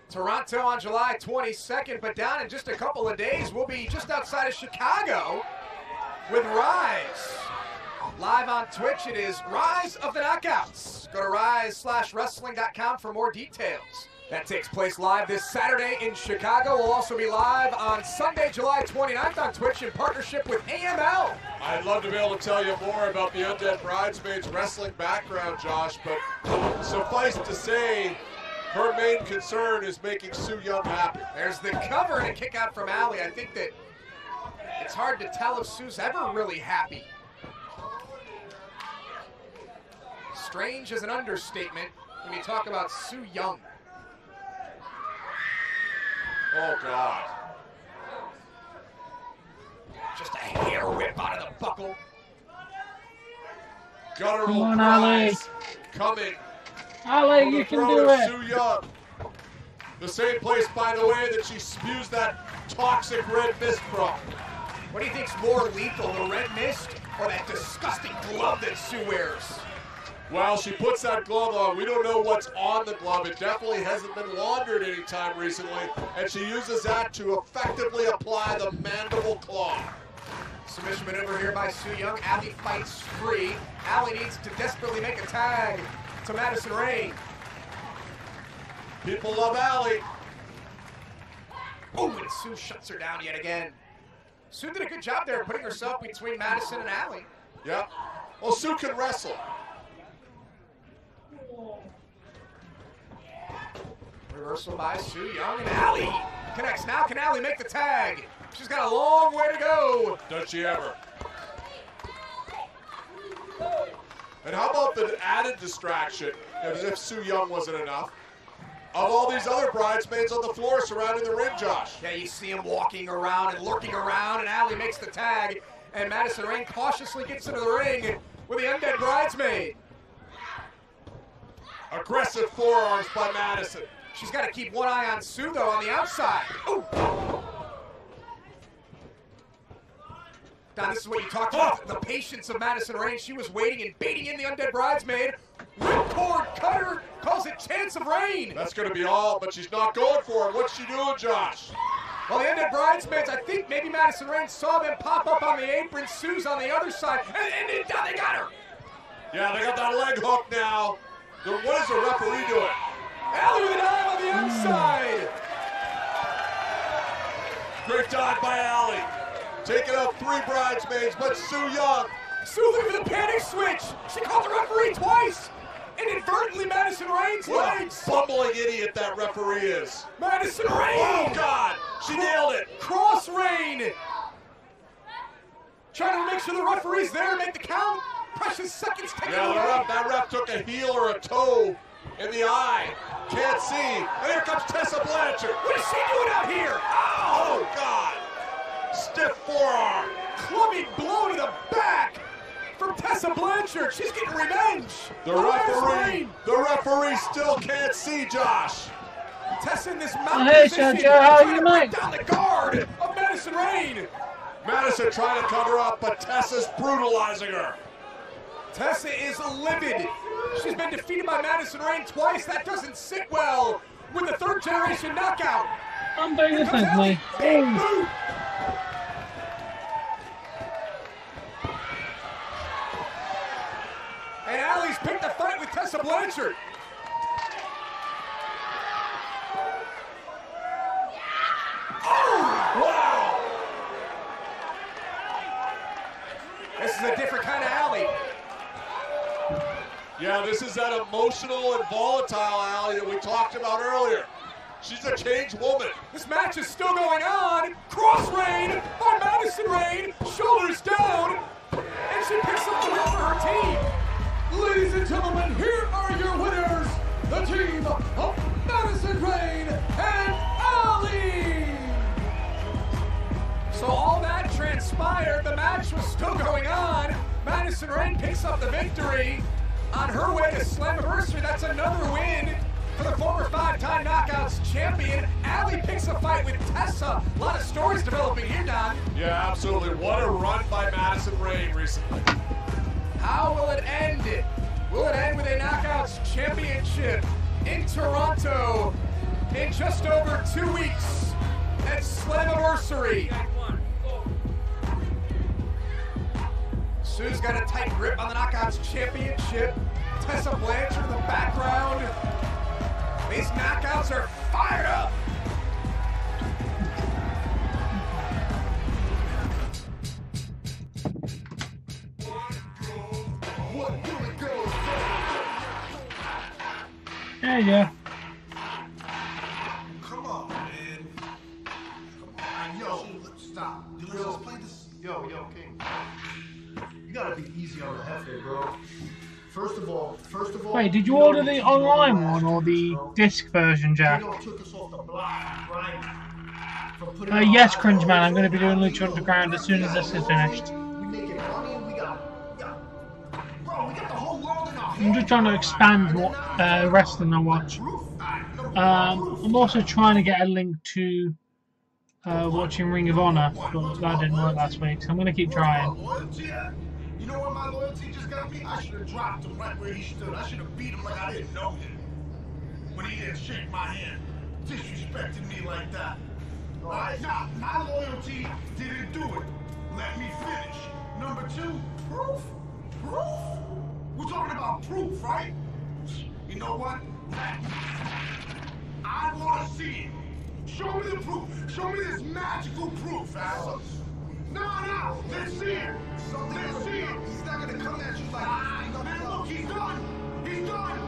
Toronto on July 22nd, but down in just a couple of days, we'll be just outside of Chicago with Rise. Live on Twitch, it is Rise of the Knockouts. Go to rise/wrestling.com for more details. That takes place live this Saturday in Chicago. We'll also be live on Sunday, July 29th on Twitch in partnership with AML. I'd love to be able to tell you more about the Undead Bridesmaids wrestling background, Josh, but suffice to say, her main concern is making Sue Young happy. There's the cover and a kick out from Allie. I think that it's hard to tell if Sue's ever really happy. Strange is an understatement when you talk about Sue Young. Oh, God. Just a hair whip out of the buckle. Guttural Come on, Allie. cries coming. Allie, you can do it. Sue Young. The same place, by the way, that she spews that toxic red mist from. What do you think's more lethal, the red mist or that disgusting glove that Sue wears? Well, she puts that glove on. We don't know what's on the glove. It definitely hasn't been laundered any time recently, and she uses that to effectively apply the mandible claw. Submission maneuver here by Sue Young. Allie fights free. Allie needs to desperately make a tag to Madison Rayne. People love Allie. Oh, and Sue shuts her down yet again. Sue did a good job there putting herself between Madison and Allie. Yeah. Well, Sue can wrestle. Reversal by Sue Young, and Allie connects. Now can Allie make the tag? She's got a long way to go. Does she ever? And how about the added distraction, as if Sue Young wasn't enough, of all these other bridesmaids on the floor surrounding the ring, Josh? Yeah, you see them walking around and lurking around, and Allie makes the tag, and Madison Rayne cautiously gets into the ring with the Undead Bridesmaid. Aggressive forearms by Madison. She's got to keep one eye on Sue, though, on the outside. Ooh. Now, this is what you talked about, the patience of Madison Rayne. She was waiting and baiting in the Undead Bridesmaid. Ripcord cutter calls it chance of rain. That's going to be all, but she's not going for it. What's she doing, Josh? Well, the Undead Bridesmaids, I think maybe Madison Rayne saw them pop up on the apron. Sue's on the other side, and they got her. Yeah, they got that leg hook now. What is the referee doing? Allie with an eye on the outside. Great dive by Allie. Taking out 3 bridesmaids, but Sue Young. Sue looking for the panic switch. She called the referee twice. Inadvertently, Madison Rayne's legs. Bumbling idiot that referee is. Madison Rayne. Oh, God. She nailed it. Cross Rayne. Trying to make sure the referee's there to make the count. Precious seconds taken away. That ref took a heel or a toe in the eye. Can't see. And here comes Tessa Blanchard. What is she doing out here? Oh, God. Stiff forearm. Clubbing blow to the back from Tessa Blanchard. She's getting revenge. The referee still can't see, Josh. Tessa in this mountain position, trying to break down the guard of Madison Rayne. Madison trying to cover up, but Tessa's brutalizing her. Tessa is livid. She's been defeated by Madison Rayne twice. That doesn't sit well with the third generation knockout. I'm doing this with me. Oh. And Allie's picked a fight with Tessa Blanchard. Oh, wow. This is a different kind of Allie. Yeah, this is that emotional and volatile Allie that we talked about earlier. She's a changed woman. This match is still going on. Cross Rain by Madison Rayne, shoulders down, and she picks up the win for her team. Ladies and gentlemen, here are your winners, the team of Madison Rayne and Ali. So all that transpired, the match was still going on. Madison Rayne picks up the victory on her way to Slammiversary. That's another win for the former 5-time Knockouts champion. Ali picks a fight with Tessa. A lot of stories developing here, Don. Yeah, absolutely. What a run by Madison Rayne recently. How will it end? Will it end with a Knockouts championship in Toronto in just over 2 weeks at Slammiversary? Sue's got a tight grip on the Knockouts championship. Tessa Blanchard in the background. These Knockouts are fired up. There you go. Come on, man. Come on. Yo, stop. Let's just play this. Yo, King. You gotta be easy on the Hefe, bro. First of all. Wait, did you order the online one or the disc version, Jack? Took us off the block, right? Yes, Cringe Man. I'm going to be doing Lucha Underground as soon as this is finished. We making money and we got bro, we got the whole world in our I'm just trying to expand what wrestling I watch. I'm also trying to get a link to watching Ring of Honor, but that didn't work last week, so I'm going to keep trying. You know what my loyalty just got me? I should have dropped him right where he stood. I should have beat him like I didn't know him. When he didn't shake my hand, disrespecting me like that. Alright? Nah, my loyalty didn't do it. Let me finish. Number 2, proof? Proof? We're talking about proof, right? You know what? I want to see it. Show me the proof. Show me this magical proof, assholes. No, let's see it. Let's see it. He's not gonna come at you like, man, look, he's done. He's done.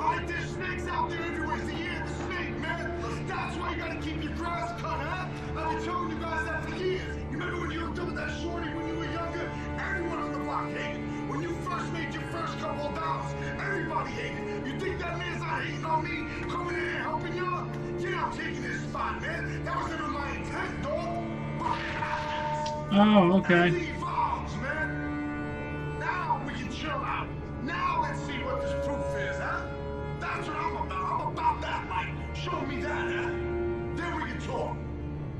All right, there's snakes out there everywhere. It's the year of the snake, man. That's why you gotta keep your grass cut, huh? I've been telling you guys that for years. You remember when you hooked up with that shorty when you were younger? Everyone on the block hated. When you first made your first couple of dollars, everybody hated. You think that man's not hating on me, coming in and helping y'all? Get out taking this spot, man. That was never my intent, dog. Oh, okay. Evolves, man. Now we can chill out. Now let's see what this proof is, huh? That's what I'm about. I'm about that, like, show me that, huh? Then we can talk.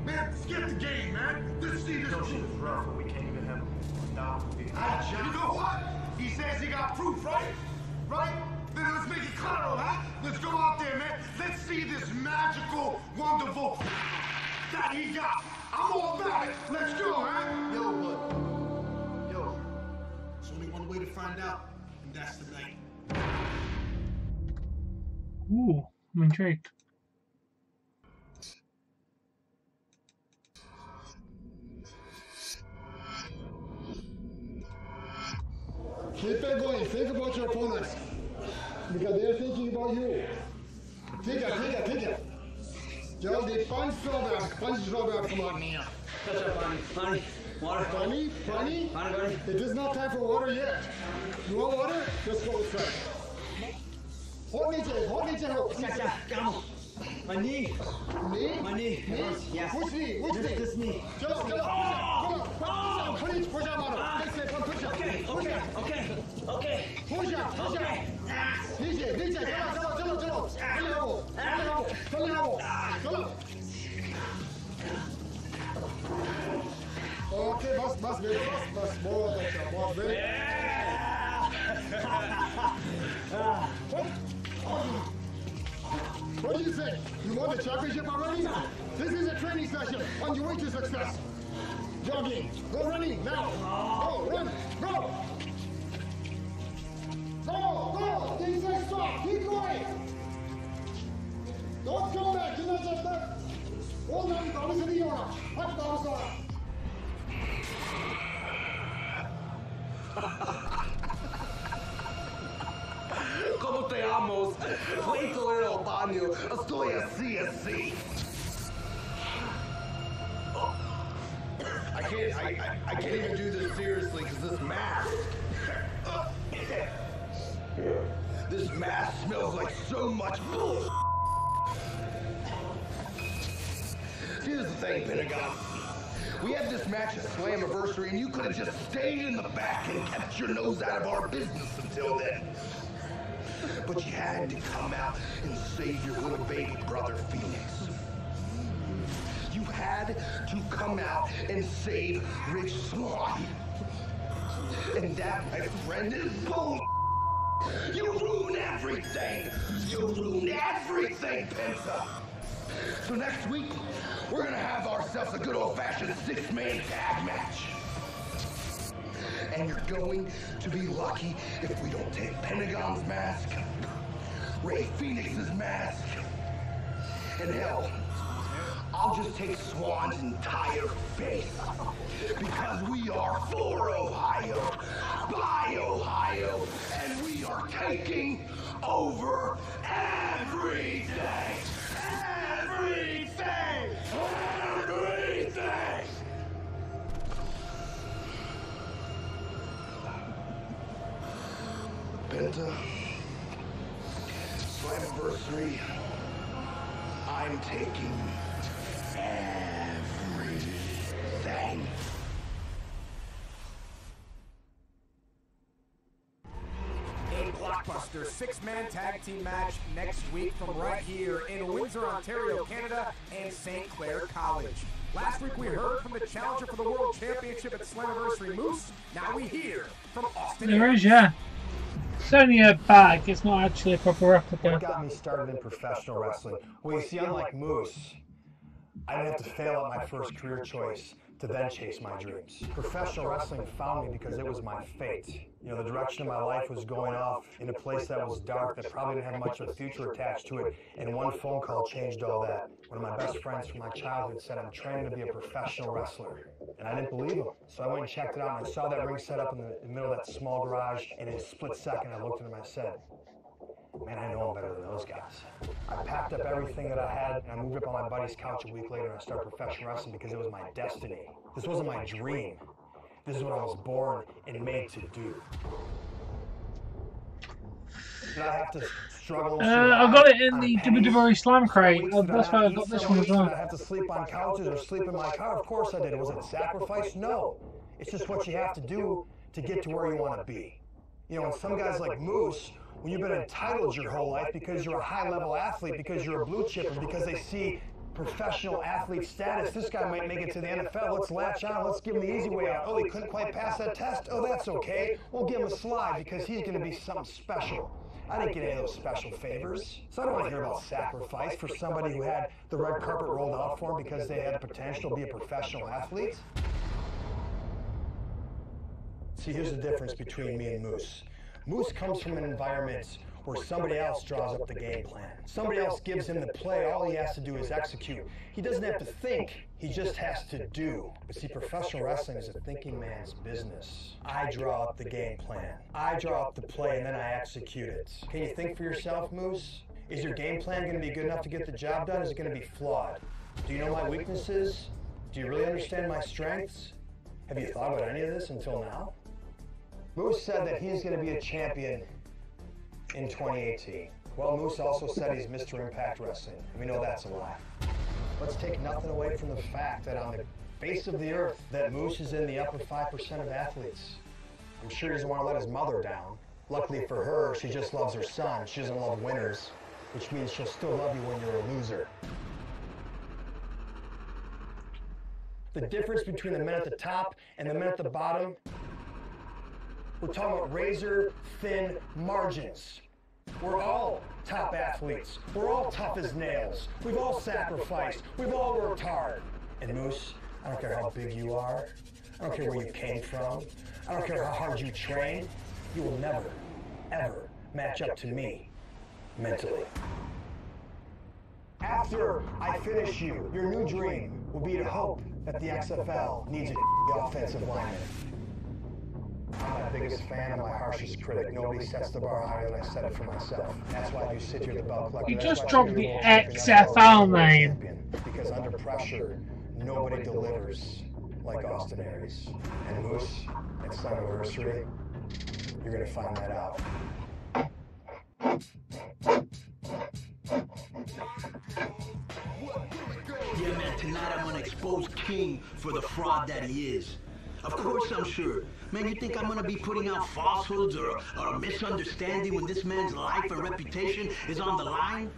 Man, skip the game, man. Let's see this proof. Shit is rough, but we can't even have a down. You know what? He says he got proof, right? Right? Then let's make it claro, huh? Let's go out there, man. Let's see this magical, wonderful that he got. I'm all about it. Let's go, huh? Yo, what? Yo, there's only one way to find out, and that's tonight. Ooh, I'm intrigued. Keep it going. Think about your opponents. Because they're thinking about you. Think it. Yo, the punch drawback, come on now. Honey, water. Honey? It is not time for water yet. You want water? Let's go straight. Hold me, Come. My knee. Knee? My knee. Yes. Which knee? This knee. Come on. Push up on it. Push up. Okay. Push up. DJ, come on. Okay, bas, baby. Bas, more of that, baby. What do you think? You won the championship already? This is a training session on your way to success. Jogging. Go running now. Go, run. Go. Go. Things like stop. Keep going. Don't come back. Do not just back. Hold on. Vamos a Diona. Vamos ahora. ¿Cómo te amo? Puedo ir al baño. Estoy así. Oh. I can't even do this seriously because this mask. This mask smells like so much bull. Here's the thing, Pentagon. We had this match at Slammiversary, and you could have just stayed in the back and kept your nose out of our business until then. But you had to come out and save your little baby brother, Phoenix. You had to come out and save Rich Swann. And that, my friend, is bull. You ruined everything. You ruined everything, Penta. So next week, we're gonna have ourselves a good old-fashioned six-man tag match. And you're going to be lucky if we don't take Pentagon's mask, Ray Phoenix's mask, and hell, I'll just take Swann's entire face. Because we are for Ohio, by Ohio, and we are taking over everything. Everything! Everything! Penta, Slammiversary, I'm taking everything. A blockbuster six-man tag team match next week from right here in Windsor, Ontario, Canada, and St. Clair College. Last week we heard from the challenger for the World Championship at Slammiversary, Moose. Now we hear from Austin. There is, yeah. It's only a bag, it's not actually a proper replica. What got me started in professional wrestling? Well, you see, unlike Moose, I didn't have to fail at my first career choice to then chase my dreams. Professional wrestling found me because it was my fate. You know, the direction of my life was going off in a place that was dark, that probably didn't have much of a future attached to it, and one phone call changed all that. One of my best friends from my childhood said, I'm training to be a professional wrestler. And I didn't believe him. So I went and checked it out, and I saw that ring set up in the middle of that small garage, and in a split second, I looked at him and I said, man, I know I'm better than those guys. I packed up everything that I had, and I moved up on my buddy's couch a week later, and I started professional wrestling because it was my destiny. This wasn't my dream. This is what I was born and made to do. Did I have to struggle? I got it in the WWE Slam crate. That's why I got this one as well. Did I have to sleep on couches or sleep in my car? Of course I did. Was it sacrifice? No. It's just what you have to do to get to where you want to be. You know, and some guys like Moose, when you've been entitled your whole life because you're a high-level athlete, because you're a blue chipper, because they see professional athlete status, this guy might make it to the NFL, let's latch on, let's give him the easy way out. Oh, he couldn't quite pass that test? Oh, that's okay. We'll give him a slide because he's going to be something special. I didn't get any of those special favors. So I don't want to hear about sacrifice for somebody who had the red carpet rolled out for him because they had the potential to be a professional athlete. See, here's the difference between me and Moose. Moose comes from an environment where somebody else draws up the game plan. Somebody else gives him the play. All he has to do is execute. He doesn't have to think. He just has to do. But see, professional wrestling is a thinking man's business. I draw up the game plan. I draw up the play, and then I execute it. Can you think for yourself, Moose? Is your game plan going to be good enough to get the job done? Is it going to be flawed? Do you know my weaknesses? Do you really understand my strengths? Have you thought about any of this until now? Moose said that he's going to be a champion in 2018. Well, Moose also said he's Mr. Impact Wrestling. We know that's a lie. Let's take nothing away from the fact that on the face of the earth, that Moose is in the upper 5% of athletes. I'm sure he doesn't want to let his mother down. Luckily for her, she just loves her son. She doesn't love winners, which means she'll still love you when you're a loser. The difference between the men at the top and the men at the bottom, we're talking about razor thin margins. We're all top athletes. We're all tough as nails. We've all sacrificed. We've all worked hard. And Moose, I don't care how big you are. I don't care where you came from. I don't care how hard you train. You will never, ever match up to me mentally. After I finish you, your new dream will be to hope that the XFL needs a offensive lineman. I'm my biggest fan and my harshest critic. Nobody sets the bar higher than I set it for myself. That's why you sit here at the belt collector. You just dropped the XFL name. Because under pressure, nobody delivers like Austin Aries. And Moose, at Slammiversary, you're gonna find that out. Yeah, man, tonight I'm gonna expose King for the fraud that he is. Of course I'm sure. Man, you think I'm gonna be putting out falsehoods or a misunderstanding when this man's life and reputation is on the line?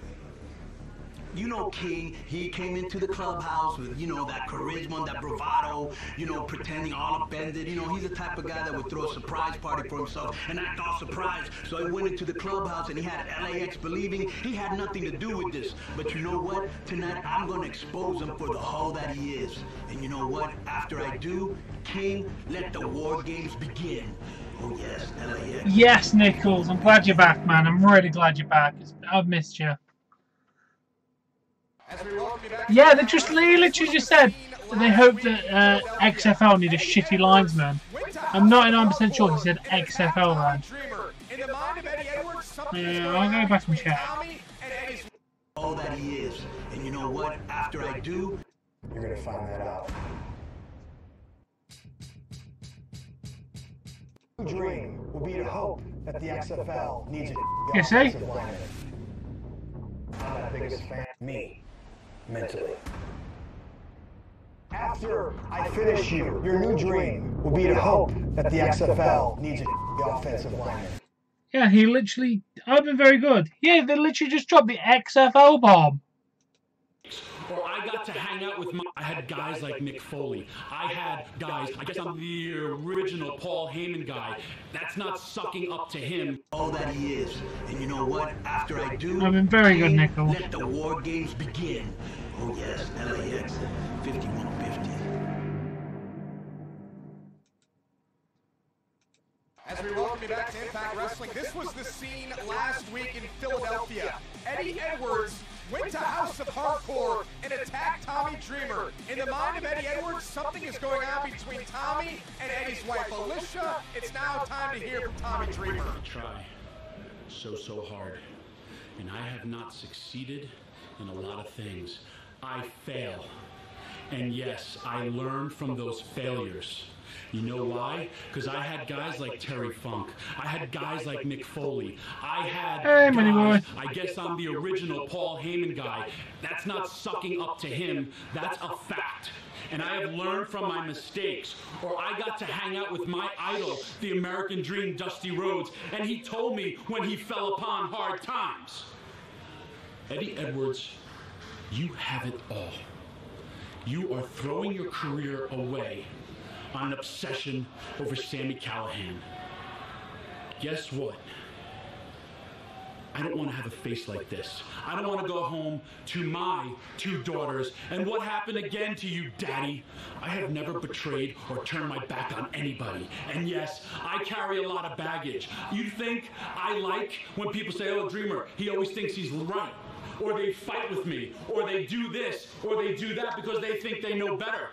You know King, he came into the clubhouse with, you know, that charisma and that bravado, you know, pretending all offended. You know, he's the type of guy that would throw a surprise party for himself and act all surprised. So he went into the clubhouse and he had LAX believing he had nothing to do with this. But you know what? Tonight I'm gonna expose him for the hoe that he is. And you know what? After I do, King, let the war games begin. Oh yes, LAX. Yes, Nichols, I'm glad you're back, man. I'm really glad you're back. I've missed you. Yeah, they literally just said that they hope that XFL need a shitty linesman. I'm 99% sure he said XFL then. Yeah, I'll go back and check. All that he is. And you know what? After I do, you're gonna find that out. Your dream will be to hope that the XFL needs a offensive lineman. I'm my biggest fan. Me. Mentally. After I finish you, your new dream will be to hope that the XFL needs a offensive lineman. Yeah, he literally... I've been very good. Yeah, they literally just dropped the XFL bomb. Or I got to hang out with I had guys like Mick Foley. I had guys, I guess I'm the original Paul Heyman guy. That's not sucking up to him. All that he is. And you know what? After I do, I've been very good, Nickel. Let the war games begin. Oh yes, LAX 5150. As we welcome you back to Impact Wrestling, this was the scene last week in Philadelphia. Eddie Edwards went to House of Hardcore and attacked Tommy Dreamer. In the mind of Eddie Edwards, something is going on between Tommy and Eddie's wife, Alicia. It's now time to hear from Tommy Dreamer. I try so hard, and I have not succeeded in a lot of things. I fail, and yes, I learn from those failures. You know why? Because I had guys like Terry Funk. I had guys like Mick Foley. I had guys, I guess I'm the original Paul Heyman guy. That's not sucking up to him. That's a fact. And I have learned from my mistakes. Or I got to hang out with my idol, the American Dream, Dusty Rhodes, and he told me when he fell upon hard times. Eddie Edwards, you have it all. You are throwing your career away on an obsession over Sami Callihan. Guess what? I don't want to have a face like this. I don't want to go home to my 2 daughters. And what happened again to you, Daddy? I have never betrayed or turned my back on anybody. And yes, I carry a lot of baggage. You think I like when people say, oh, Dreamer, he always thinks he's right. Or they fight with me. Or they do this. Or they do that because they think they know better.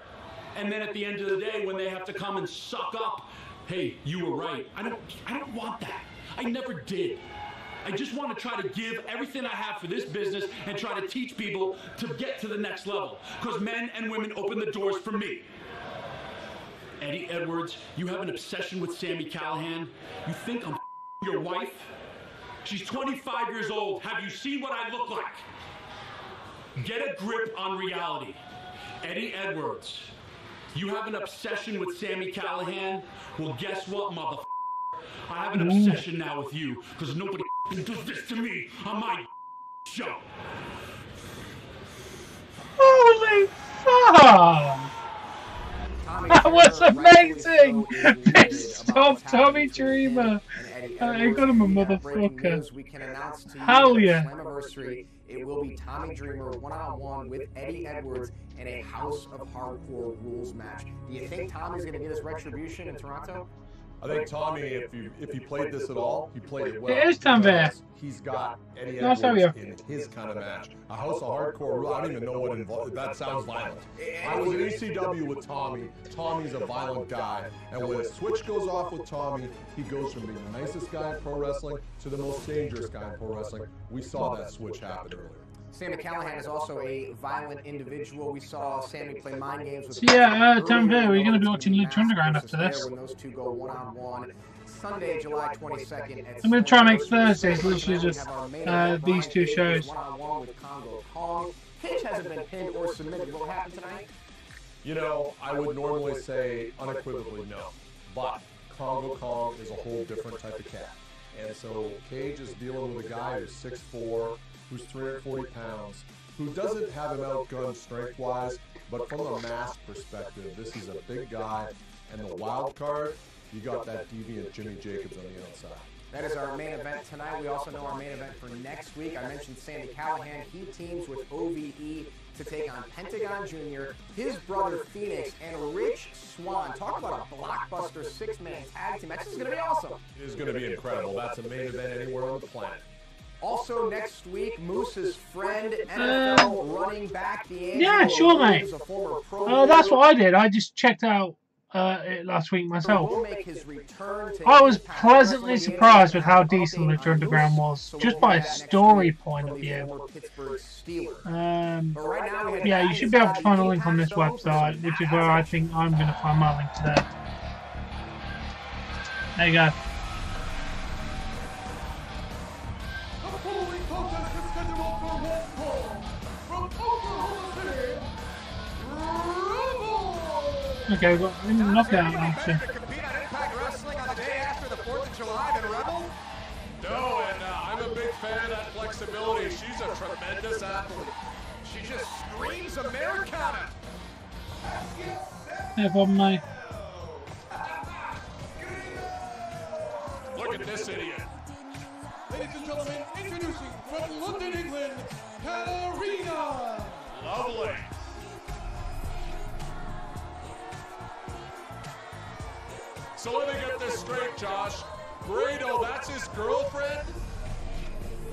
And then at the end of the day, when they have to come and suck up, hey, you were right. I don't want that. I never did. I just want to try to give everything I have for this business and try to teach people to get to the next level. Because men and women open the doors for me. Eddie Edwards, you have an obsession with Sami Callihan. You think I'm your wife? She's 25 years old. Have you seen what I look like? Get a grip on reality. Eddie Edwards, you have an obsession with Sami Callihan? Well, guess what, motherfucker? I have an obsession now with you, because nobody does this to me on my show. Holy fuck! That That was amazing! Pissed off Tommy Dreamer. I got him a motherfucker. We can announce to you Hell that yeah. Slammiversary, it will be Tommy Dreamer one-on-one with Eddie Edwards in a House of Hardcore rules match. Do you think Tommy's going to get his retribution in Toronto? I think Tommy, if he played this at all, he played it well. It is time there. He's got Eddie Nice Edwards area. in his kind of match. A House of Hardcore, I don't even know what involved. That sounds violent. I was in ECW with Tommy. Tommy's a violent guy. And when a switch goes off with Tommy, he goes from being the nicest guy in pro wrestling to the most dangerous guy in pro wrestling. We saw that switch happen earlier. Sammy Callahan is also a violent individual. We saw Sammy play mind games with... So yeah, Tom Bear, we're going to be watching Lucha Underground after this. When those two go one-on-one, Sunday, July 22nd. I'm going to try and make Thursdays literally just these two shows. One-on-one with Congo Kong. Chech hasn't been pinned or submitted. What will happen tonight? You know, I would normally say unequivocally no, but Congo Kong is a whole different type of cat. And so Cage is dealing with a guy who's 6'4", who's 340 pounds, who doesn't have him outgunned strength-wise, but from a mass perspective, this is a big guy. And the wild card, you got that deviant Jimmy Jacobs on the outside. That is our main event tonight. We also know our main event for next week. I mentioned Sammy Callahan. He teams with OVE to take on Pentagon Jr., his brother Phoenix, and Rich Swann. Talk about a blockbuster six-man tag team. That's just going to be awesome. It is going to be incredible. That's a main event anywhere on the planet. Also next week, Moose's friend, NFL running back, Yeah, sure, mate. That's what I did. I just checked out it last week myself. I was pleasantly surprised with how decent Lucha Underground was, just by a story point of view. Yeah, you should be able to find a link on this website, which is where I think I'm going to find my link today. There you go. Okay, we've got a knockout option. No, and I'm a big fan of that flexibility. She's a tremendous athlete. She just screams Americana. No problem, mate. Look at this idiot. Ladies and gentlemen, introducing from London, England, Katarina. Lovely. So let me get this straight, Josh. Grado, that's his girlfriend?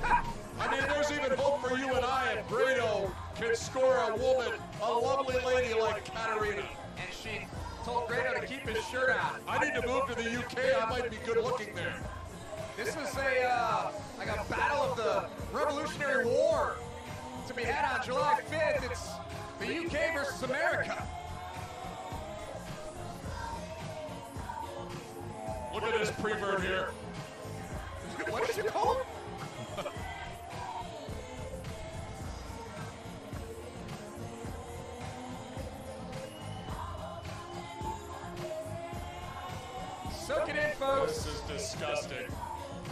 I mean, there's even hope for you and I if Grado can score a woman, a lovely lady like Katarina. And she told Grado to keep his shirt on. I need to move to the UK. I might be good looking there. This is like a battle of the Revolutionary War to be had on July 5th. It's the UK versus America. Look at this prevert here. What did you call him? Soak it in, folks. This is disgusting.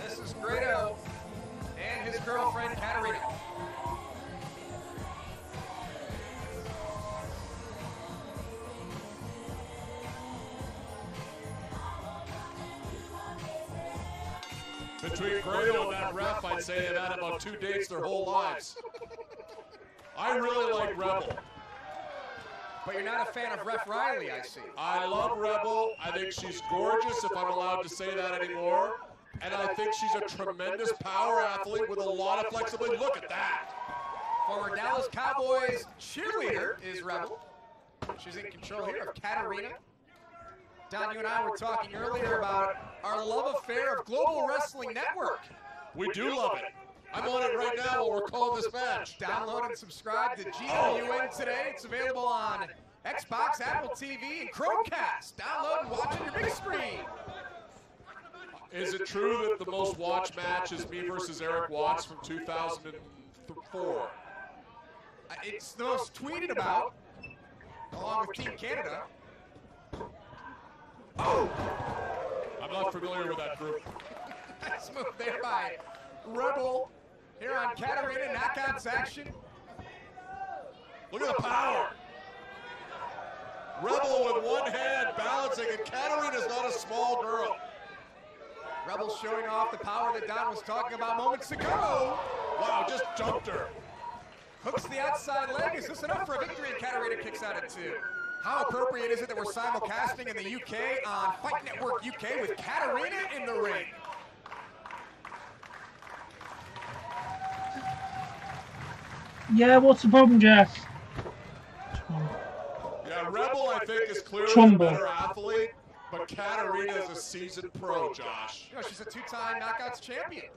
This is Grado and his girlfriend, Katarina. Between Grado and that ref, I'd say they've had about 2 dates their whole lives. I really like Rebel. But you're not a fan of Ref Riley, I see. I love Rebel. I think she's gorgeous, if I'm allowed to say that anymore. And I think she's a tremendous power athlete with a lot of flexibility. Look at that. Former Dallas Cowboys cheerleader is Rebel. She's in control here of Katarina. Don, you and I were talking earlier about our love affair of Global Wrestling Network. We do love it. I'm on it right now while we're calling this match. Download and subscribe to GWN today. It's available on Xbox, Apple TV, and Chromecast. Download and watch on your big screen. Is it true that the most watched match is me versus Eric Watts from 2004? It's the most tweeted about, along with Team Canada. Oh! I'm not familiar with that group. Nice move there by Rebel. Here on Katarina, knockouts action. Look at the power. Rebel with one hand balancing, and Katarina's not a small girl. Rebel showing off the power that Don was talking about moments ago. Wow, just dumped her. Hooks the outside leg. Is this enough for a victory? And Katarina kicks out at 2. How appropriate is it that we're simulcasting in the UK on Fight Network UK with Katarina in the ring? Yeah, what's the problem, Jack? Yeah, Rebel, I think, is clearly Trumbull. a better athlete, but Katarina is a seasoned pro, Josh. You know, she's a 2-time Knockouts champion.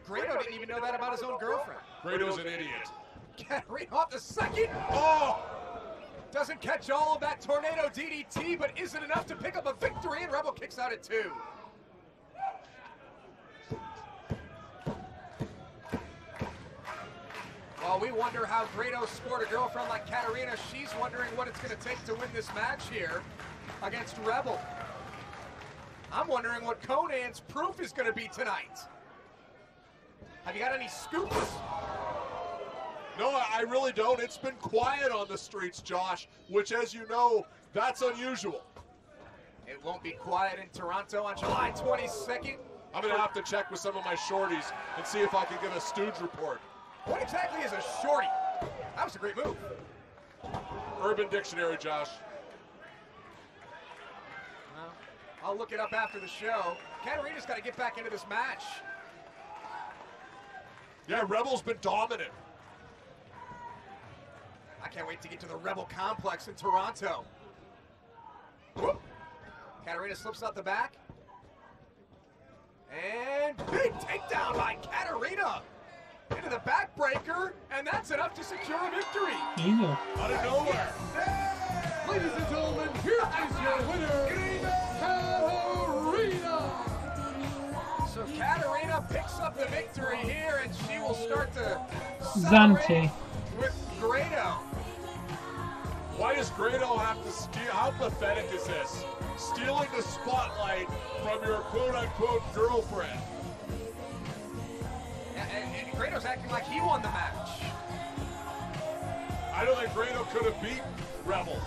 Grado didn't even know that about his own girlfriend. Grado's an idiot. Katarina off the second. Oh! Doesn't catch all of that tornado DDT, but isn't enough to pick up a victory, and Rebel kicks out at 2. While we wonder how Grado scored a girlfriend like Katarina, she's wondering what it's going to take to win this match here against Rebel. I'm wondering what Conan's proof is going to be tonight. Have you got any scoops? No, I really don't. It's been quiet on the streets, Josh, which, as you know, that's unusual. It won't be quiet in Toronto on July 22nd. I'm going to have to check with some of my shorties and see if I can get a stooge report. What exactly is a shorty? That was a great move. Urban Dictionary, Josh. Well, I'll look it up after the show. Katarina's got to get back into this match. Yeah, Rebel's been dominant. I can't wait to get to the Rebel Complex in Toronto. Whoop. Katarina slips out the back. And big takedown by Katarina. Into the backbreaker, and that's enough to secure a victory. Easy. Out of nowhere. Ladies and gentlemen, here is your winner, Katarina. So Katarina picks up the victory here, and she will start to Zanti. with Grado. Why does Grado have to steal? How pathetic is this? Stealing the spotlight from your quote-unquote girlfriend. And Grado's acting like he won the match. I don't think Grado could have beat Rebel.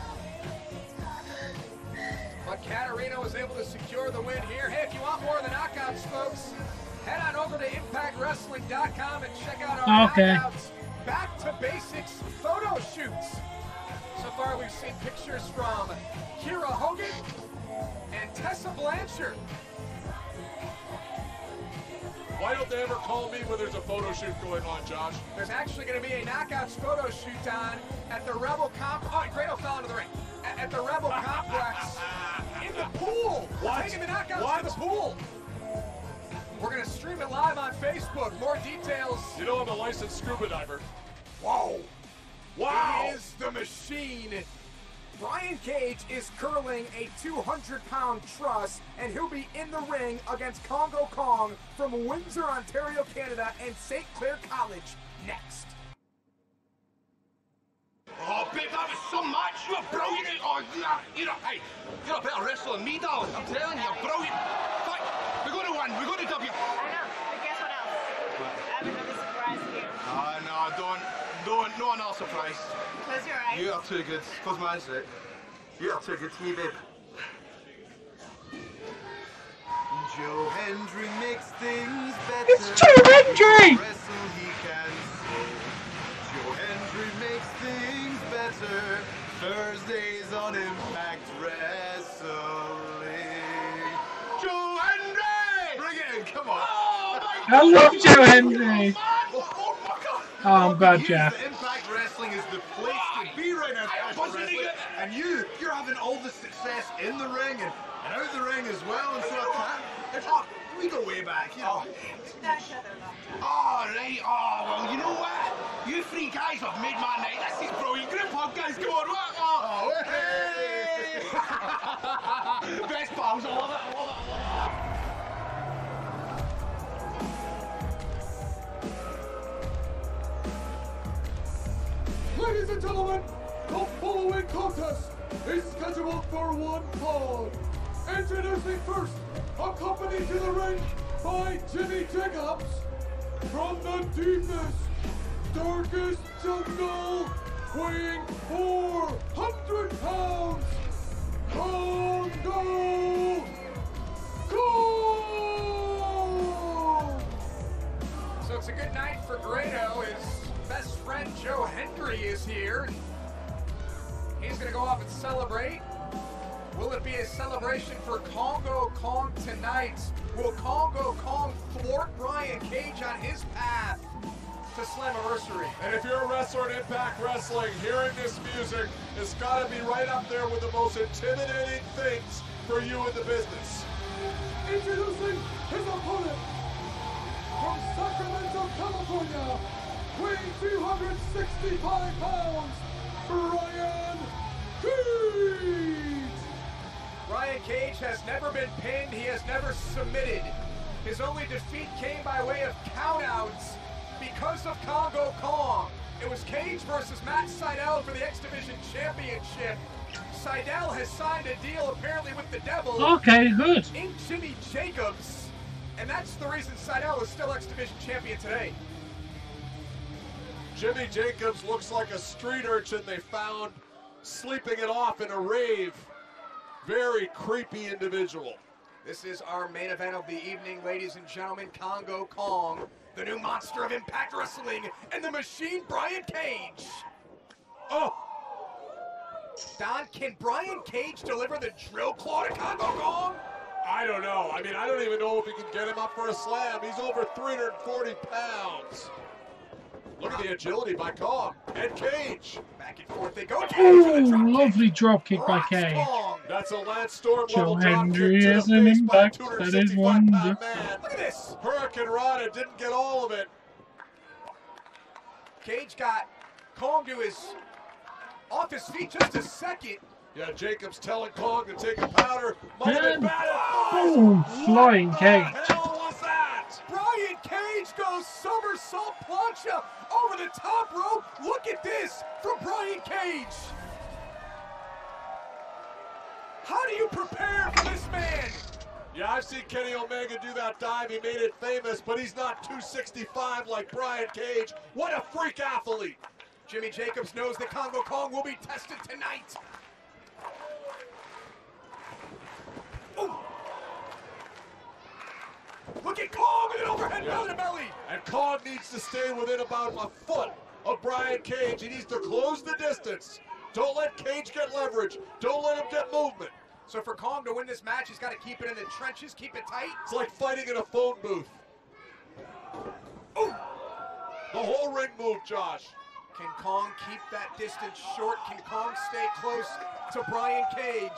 But Katarina was able to secure the win here. Hey, if you want more of the knockouts, folks, head on over to ImpactWrestling.com and check out our knockouts back to basics photo shoots. So far, we've seen pictures from Kira Hogan and Tessa Blanchard. Why don't they ever call me when there's a photo shoot going on, Josh? There's actually going to be a knockouts photo shoot on at the Rebel Oh, Grado fell into the ring. At the Rebel Complex in the pool. We're taking the knockouts to the pool. We're going to stream it live on Facebook. More details. You know I'm a licensed scuba diver. Whoa. Wow. It is the machine. Brian Cage is curling a 200-pound truss, and he'll be in the ring against Congo Kong from Windsor, Ontario, Canada, and St. Clair College next. Oh, babe, that was so much. You're brilliant. Oh, hey, you're a better wrestler than me, darling. I'm telling you, you're brilliant. Fuck, we're going to win. We're going to W. I know, but guess what else? I have another surprise for you. No, no another surprise. Close your eyes. You are too good. Close my eyes, right? You are too good to me, babe. Joe Hendry makes things better. It's Joe Hendry! Wrestle he can so. Joe Hendry makes things better. Thursdays on Impact Wrestling. Joe Hendry! Bring it in, come on. Oh, I love Joe Hendry. Oh, I'm glad, Jeff. Impact Wrestling is the place to be right now. And you're having all the success in the ring and out the ring as well. And so we go way back, you know. Oh, right. Oh, well, you know what? You three guys have made my night. This is brilliant. Great podcast. Come on, what? Oh, hey! Best pals. I love it. Ladies and gentlemen, the following contest is scheduled for one fall. Introducing first, accompanied to the ring by Jimmy Jacobs, from the deepest, darkest jungle weighing 400 pounds, Congo Kong! So it's a good night for Grado. His best friend Joe Hendry is here. He's going to go off and celebrate. Will it be a celebration for Congo Kong tonight? Will Congo Kong thwart Brian Cage on his path to Slammiversary? And if you're a wrestler in Impact Wrestling, hearing this music has got to be right up there with the most intimidating things for you in the business. Introducing his opponent from Sacramento, California, weighing 265 pounds, Brian Cage! Brian Cage has never been pinned. He has never submitted. His only defeat came by way of countouts because of Congo Kong. It was Cage versus Matt Sydal for the X Division Championship. Sydal has signed a deal apparently with the Devil. Okay, good. In Jimmy Jacobs. And that's the reason Sydal is still X Division Champion today. Jimmy Jacobs looks like a street urchin they found sleeping it off in a rave. Very creepy individual. This is our main event of the evening, ladies and gentlemen. Congo Kong, the new monster of Impact Wrestling, and the Machine Brian Cage. Oh! Don, can Brian Cage deliver the drill claw to Congo Kong? I don't know. I mean, I don't even know if we can get him up for a slam. He's over 340 pounds. Look at the agility by Kong and Cage. Back and forth they go. Ooh, lovely drop kick by Cage. That's a Lance Storm Joe level drop Hendry kick is to the an face by Impact. That is 265 wonderful. pound man. Look at this. Hurricane Rana didn't get all of it. Cage got Kong to his off his feet just a second. Yeah, Jacobs telling Kong to take a powder. Might have been bad. Boom, flying Cage. Brian Cage goes somersault plancha over the top rope. Look at this from Brian Cage. How do you prepare for this man? Yeah, I've seen Kenny Omega do that dive. He made it famous, but he's not 265 like Brian Cage. What a freak athlete. Jimmy Jacobs knows that Congo Kong will be tested tonight. Ooh. Look at Kong with an overhead belly to belly. And Kong needs to stay within about a foot of Brian Cage. He needs to close the distance. Don't let Cage get leverage. Don't let him get movement. So for Kong to win this match, he's got to keep it in the trenches, keep it tight. It's like fighting in a phone booth. Ooh. The whole ring move, Josh. Can Kong keep that distance short? Can Kong stay close to Brian Cage?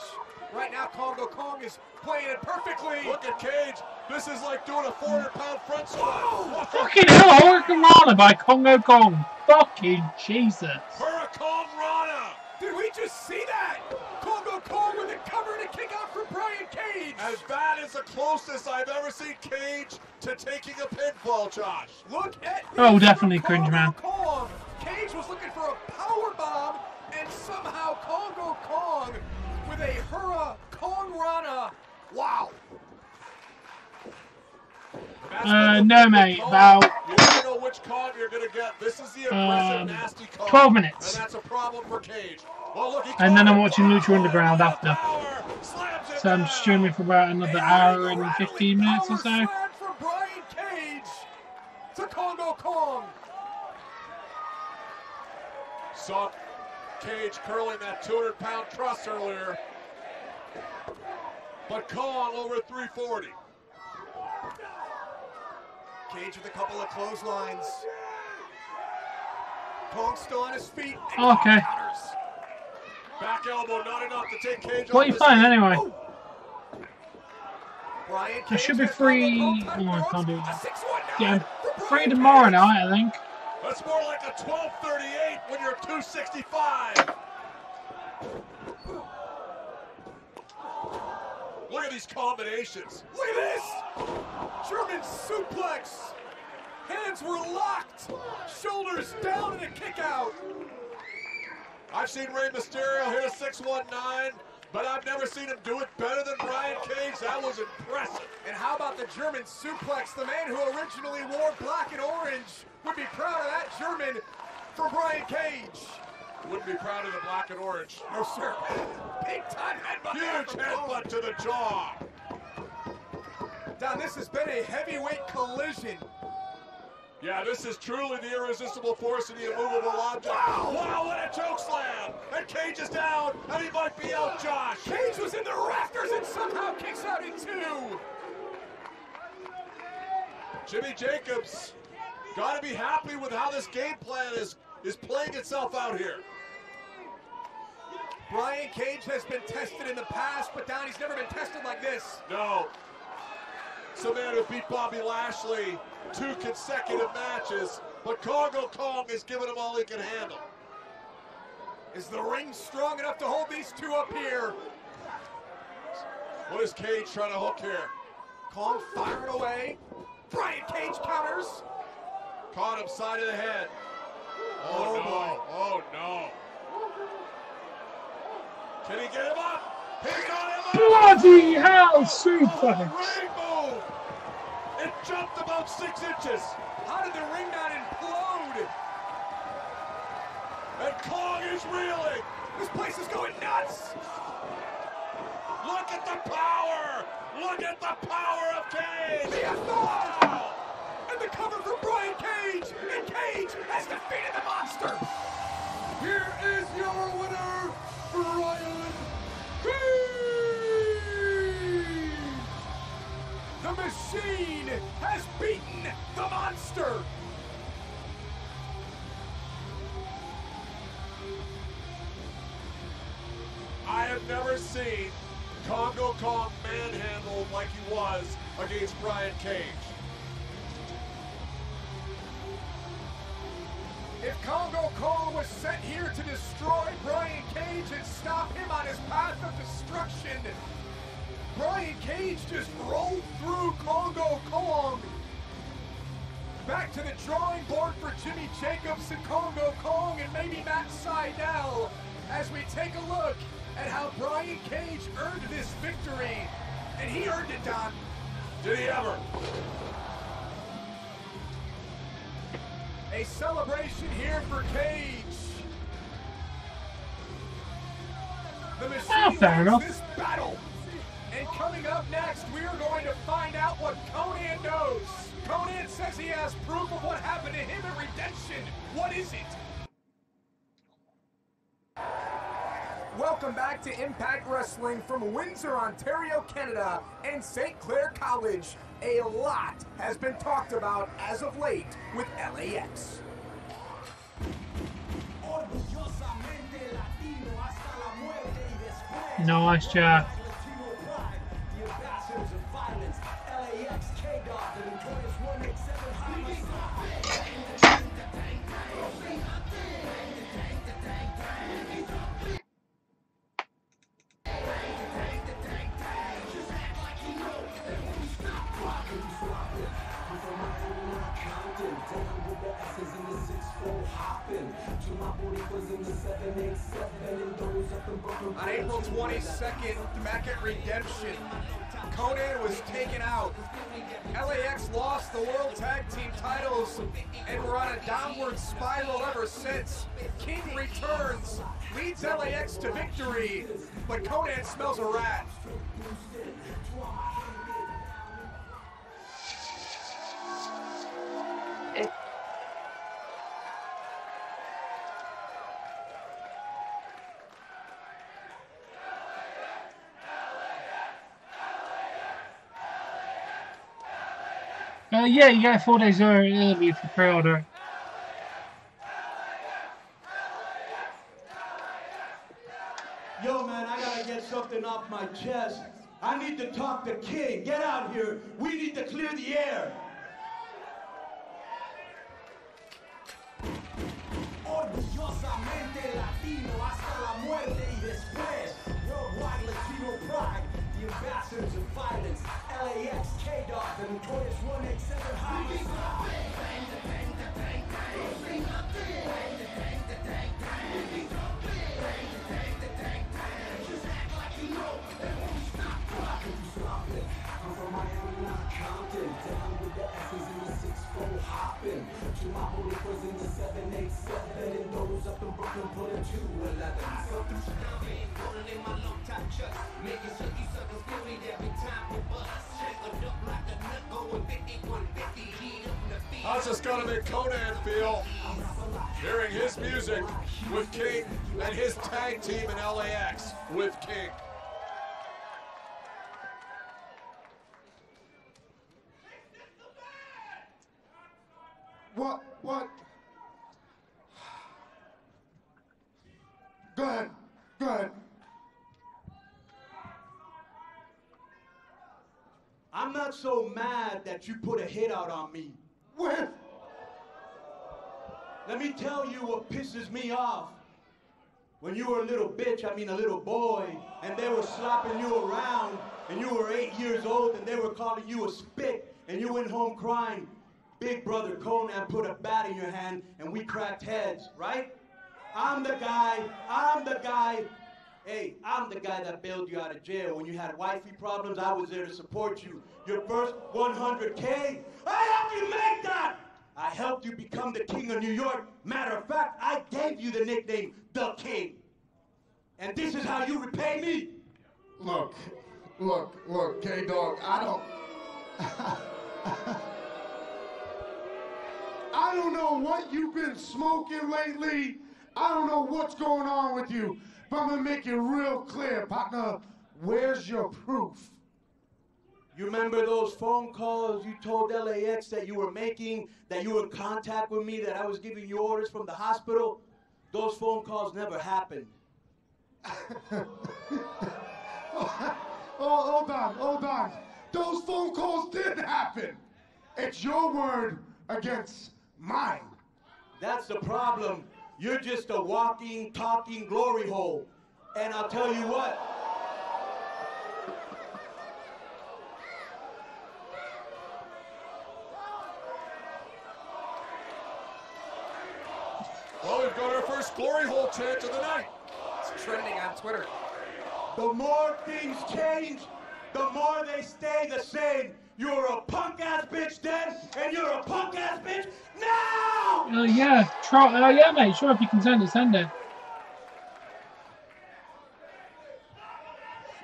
Right now, Congo Kong is playing it perfectly. Look at Cage. This is like doing a 400-pound front squat. Fucking hell, Hurricane Rana by Congo Kong. Fucking Jesus. Hurricane Rana. Did we just see that? Congo Kong with a cover and a kick out from Brian Cage. As that is the closest I've ever seen Cage to taking a pinfall, Josh. Look at oh, definitely cringe, man. Kong. Cage was looking for a power bomb, and somehow Congo Kong with a Hurricane Rana. Wow. No, mate. About you never know which Kong you're gonna get. This is the aggressive, nasty Kong. 12 minutes. And that's a problem for Cage. Well, look, and then I'm watching Lucha Underground after. So I'm streaming for about another hour and 15 minutes or so. From Brian Cage to Congo Kong. Saw Cage curling that 200-pound truss earlier. But Kong over 340. Cage with a couple of clotheslines. Kong still on his feet. Okay. Back elbow, not enough to take Cage. What are you playing anyway? Brian I should be free. Oh, I can't do that. Yeah, I'm free tomorrow night, I think. That's more like a 12:38 when you're 265. Look at these combinations. Look at this! German suplex. Hands were locked. Shoulders down and a kick out. I've seen Rey Mysterio hit a 619, but I've never seen him do it better than Brian Cage. That was impressive. And how about the German suplex? The man who originally wore black and orange would be proud of that German for Brian Cage. Wouldn't be proud of the black and orange. No, sir. Big time headbutt. Huge headbutt to the jaw. Don, this has been a heavyweight collision. Yeah, this is truly the irresistible force of the immovable object. Wow. Wow, what a choke slam. And Cage is down, and he might be out, Josh. Cage was in the rafters and somehow kicks out in two. Jimmy Jacobs got to be happy with how this game plan is playing itself out here. Brian Cage has been tested in the past, but Don, he's never been tested like this. No. It's a man who beat Bobby Lashley 2 consecutive matches, but Congo Kong is giving him all he can handle. Is the ring strong enough to hold these two up here? What is Cage trying to hook here? Kong firing away. Brian Cage counters. Caught him side of the head. Oh no. boy. Oh no. Can he get him up? He got him up! Bloody hell, super! Ring move! It jumped about 6 inches. How did the ring not implode? And Kong is reeling. This place is going nuts. Look at the power! Look at the power of Cage! The FR! And the cover for Brian Cage! And Cage has defeated the monster! Here is your winner, Brian Cage! The machine has beaten the monster! I have never seen Congo Kong manhandled like he was against Brian Cage. If Congo Kong was sent here to destroy Brian Cage and stop him on his path of destruction, Brian Cage just rolled through Congo Kong. Back to the drawing board for Jimmy Jacobs and Congo Kong and maybe Matt Sydal as we take a look at how Brian Cage earned this victory. And he earned it, Don. Did he ever? A celebration here for Cage. The machine wins this battle. And coming up next, we are going to find out what Conan knows. Conan says he has proof of what happened to him at Redemption. What is it? Welcome back to Impact Wrestling from Windsor, Ontario, Canada, and St. Clair College. A lot has been talked about as of late with LAX. Nice, Jack. On April 22nd, back at Redemption, Conan was taken out. LAX lost the World Tag Team titles and were on a downward spiral ever since. King returns, leads LAX to victory, but Conan smells a rat. Yeah, you get 4 days early for pre-order. Yo, man, I gotta get something off my chest. I need to talk to King. Get out here. We need to clear the air. Orgullosamente latino hasta la muerte y después. Worldwide Latino pride, the ambassadors of violence. LAX, K-Dog, the notorious 187 Highway. can pull a 211. I go through stomping, rolling in my long top truck, making sure you suckers feel me every time we bust. Shackled up like a nut, going 5150, heat up in the field. How's this gonna make Conan feel? Hearing his music with King and his tag team in LAX with King. What? Go ahead. I'm not so mad that you put a hit out on me. When? Let me tell you what pisses me off. When you were a little bitch, I mean a little boy, and they were slapping you around, and you were 8 years old, and they were calling you a spit, and you went home crying. Big brother Conan put a bat in your hand, and we cracked heads, right? I'm the guy. Hey, I'm the guy that bailed you out of jail. When you had wifey problems, I was there to support you. Your first 100K, I helped you make that! I helped you become the king of New York. Matter of fact, I gave you the nickname, The King. And this is how you repay me? Look, K-Dog, I don't know what you've been smoking lately. I don't know what's going on with you, but I'm gonna make it real clear, partner. Where's your proof? You remember those phone calls you told LAX that you were making, that you were in contact with me, that I was giving you orders from the hospital? Those phone calls never happened. Hold on. Those phone calls did happen. It's your word against mine. That's the problem. You're just a walking, talking glory hole. And I'll tell you what. Well, we've got our first glory hole chant of the night. It's trending on Twitter. The more things change, the more they stay the same. You're a punk-ass bitch then, and you're a punk-ass bitch now! Yeah, mate, sure, if you can send it.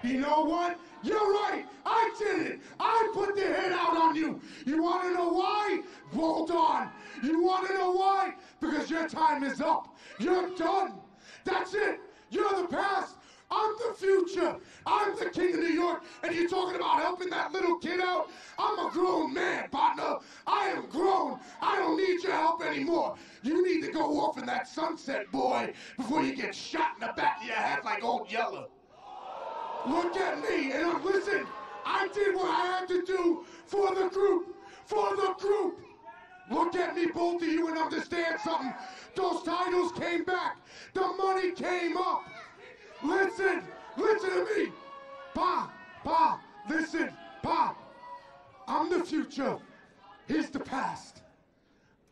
You know what? You're right. I did it. I put the hit out on you. You want to know why? Hold on. You want to know why? Because your time is up. You're done. That's it. You're the past. I'm the future. I'm the king of New York, and you're talking about helping that little kid out? I'm a grown man, partner. I am grown. I don't need your help anymore. You need to go off in that sunset, boy, before you get shot in the back of your head like Old Yeller. Look at me, and listen, I did what I had to do for the group. Look at me, both of you, and understand something. Those titles came back. The money came up. Listen to me. Pa, listen, Pa. I'm the future. Here's the past.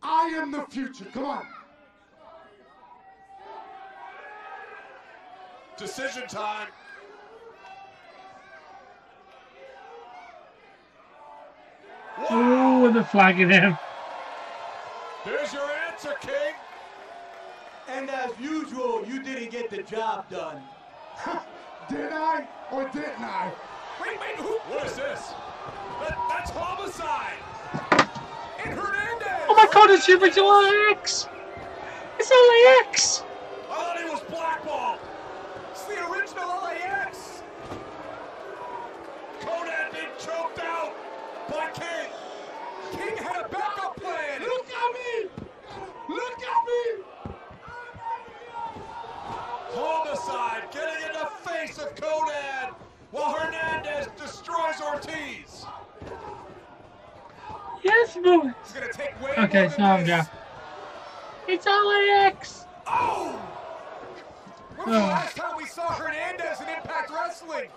I am the future. Come on. Decision time. Oh, they're flagging him. There's your answer, King. And as usual, you didn't get the job done. Did I or didn't I? Wait, What is this? That's homicide! And Hernandez! Oh my god, it's the original LAX! It's LAX! I thought he was blackballed! It's the original LAX! Conan being choked out by King. King had a backup plan! Look at me! Homicide getting in the face of Conan while Hernandez destroys Ortiz. Yes, boy. It's gonna take way Okay, more so than I'm this. down. It's LAX! Oh! When was the last time we saw Hernandez in Impact Wrestling?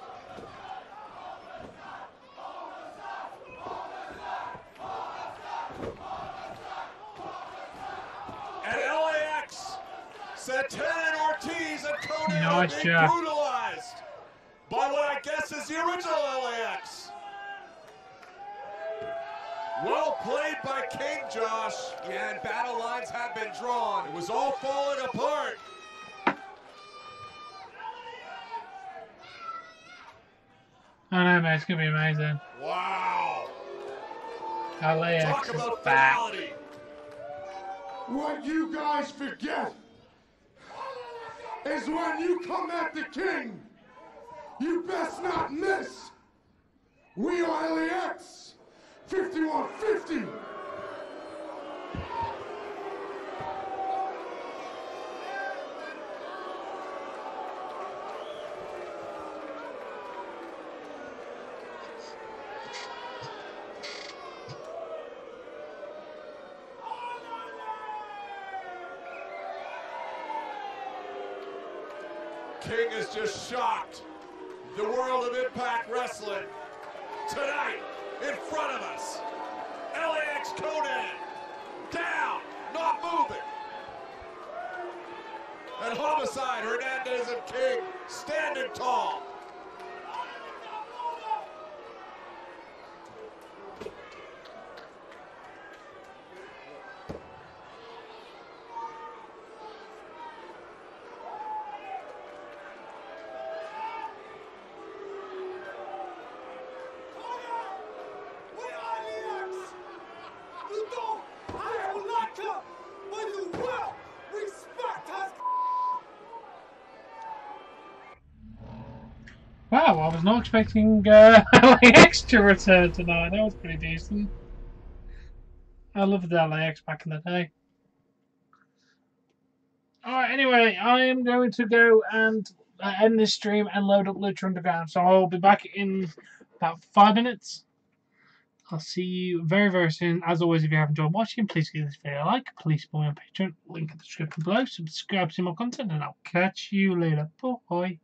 And LAX, Santana and Ortiz and Conan are Nice being job. brutalized by what I guess is the original LAX. Well played by King, Josh. Yeah, and battle lines have been drawn. It was all falling apart. I know, mate. It's gonna be amazing. Wow. LAX Talk is about back. finality. What you guys forget is when you come at the king, you best not miss. We are LAX 5150. King has just shocked the world of Impact Wrestling tonight in front of us. LAX Conan down, not moving. And Homicide, Hernandez, and King standing tall. Wow, I was not expecting LAX to return tonight. That was pretty decent. I loved the LAX back in the day. Alright, anyway, I am going to go and end this stream and load up Lucha Underground. So I'll be back in about 5 minutes. I'll see you very, very soon. As always, if you have enjoyed watching, please give this video a like. Please support me on Patreon. Link in the description below. Subscribe to see more content, and I'll catch you later. Bye.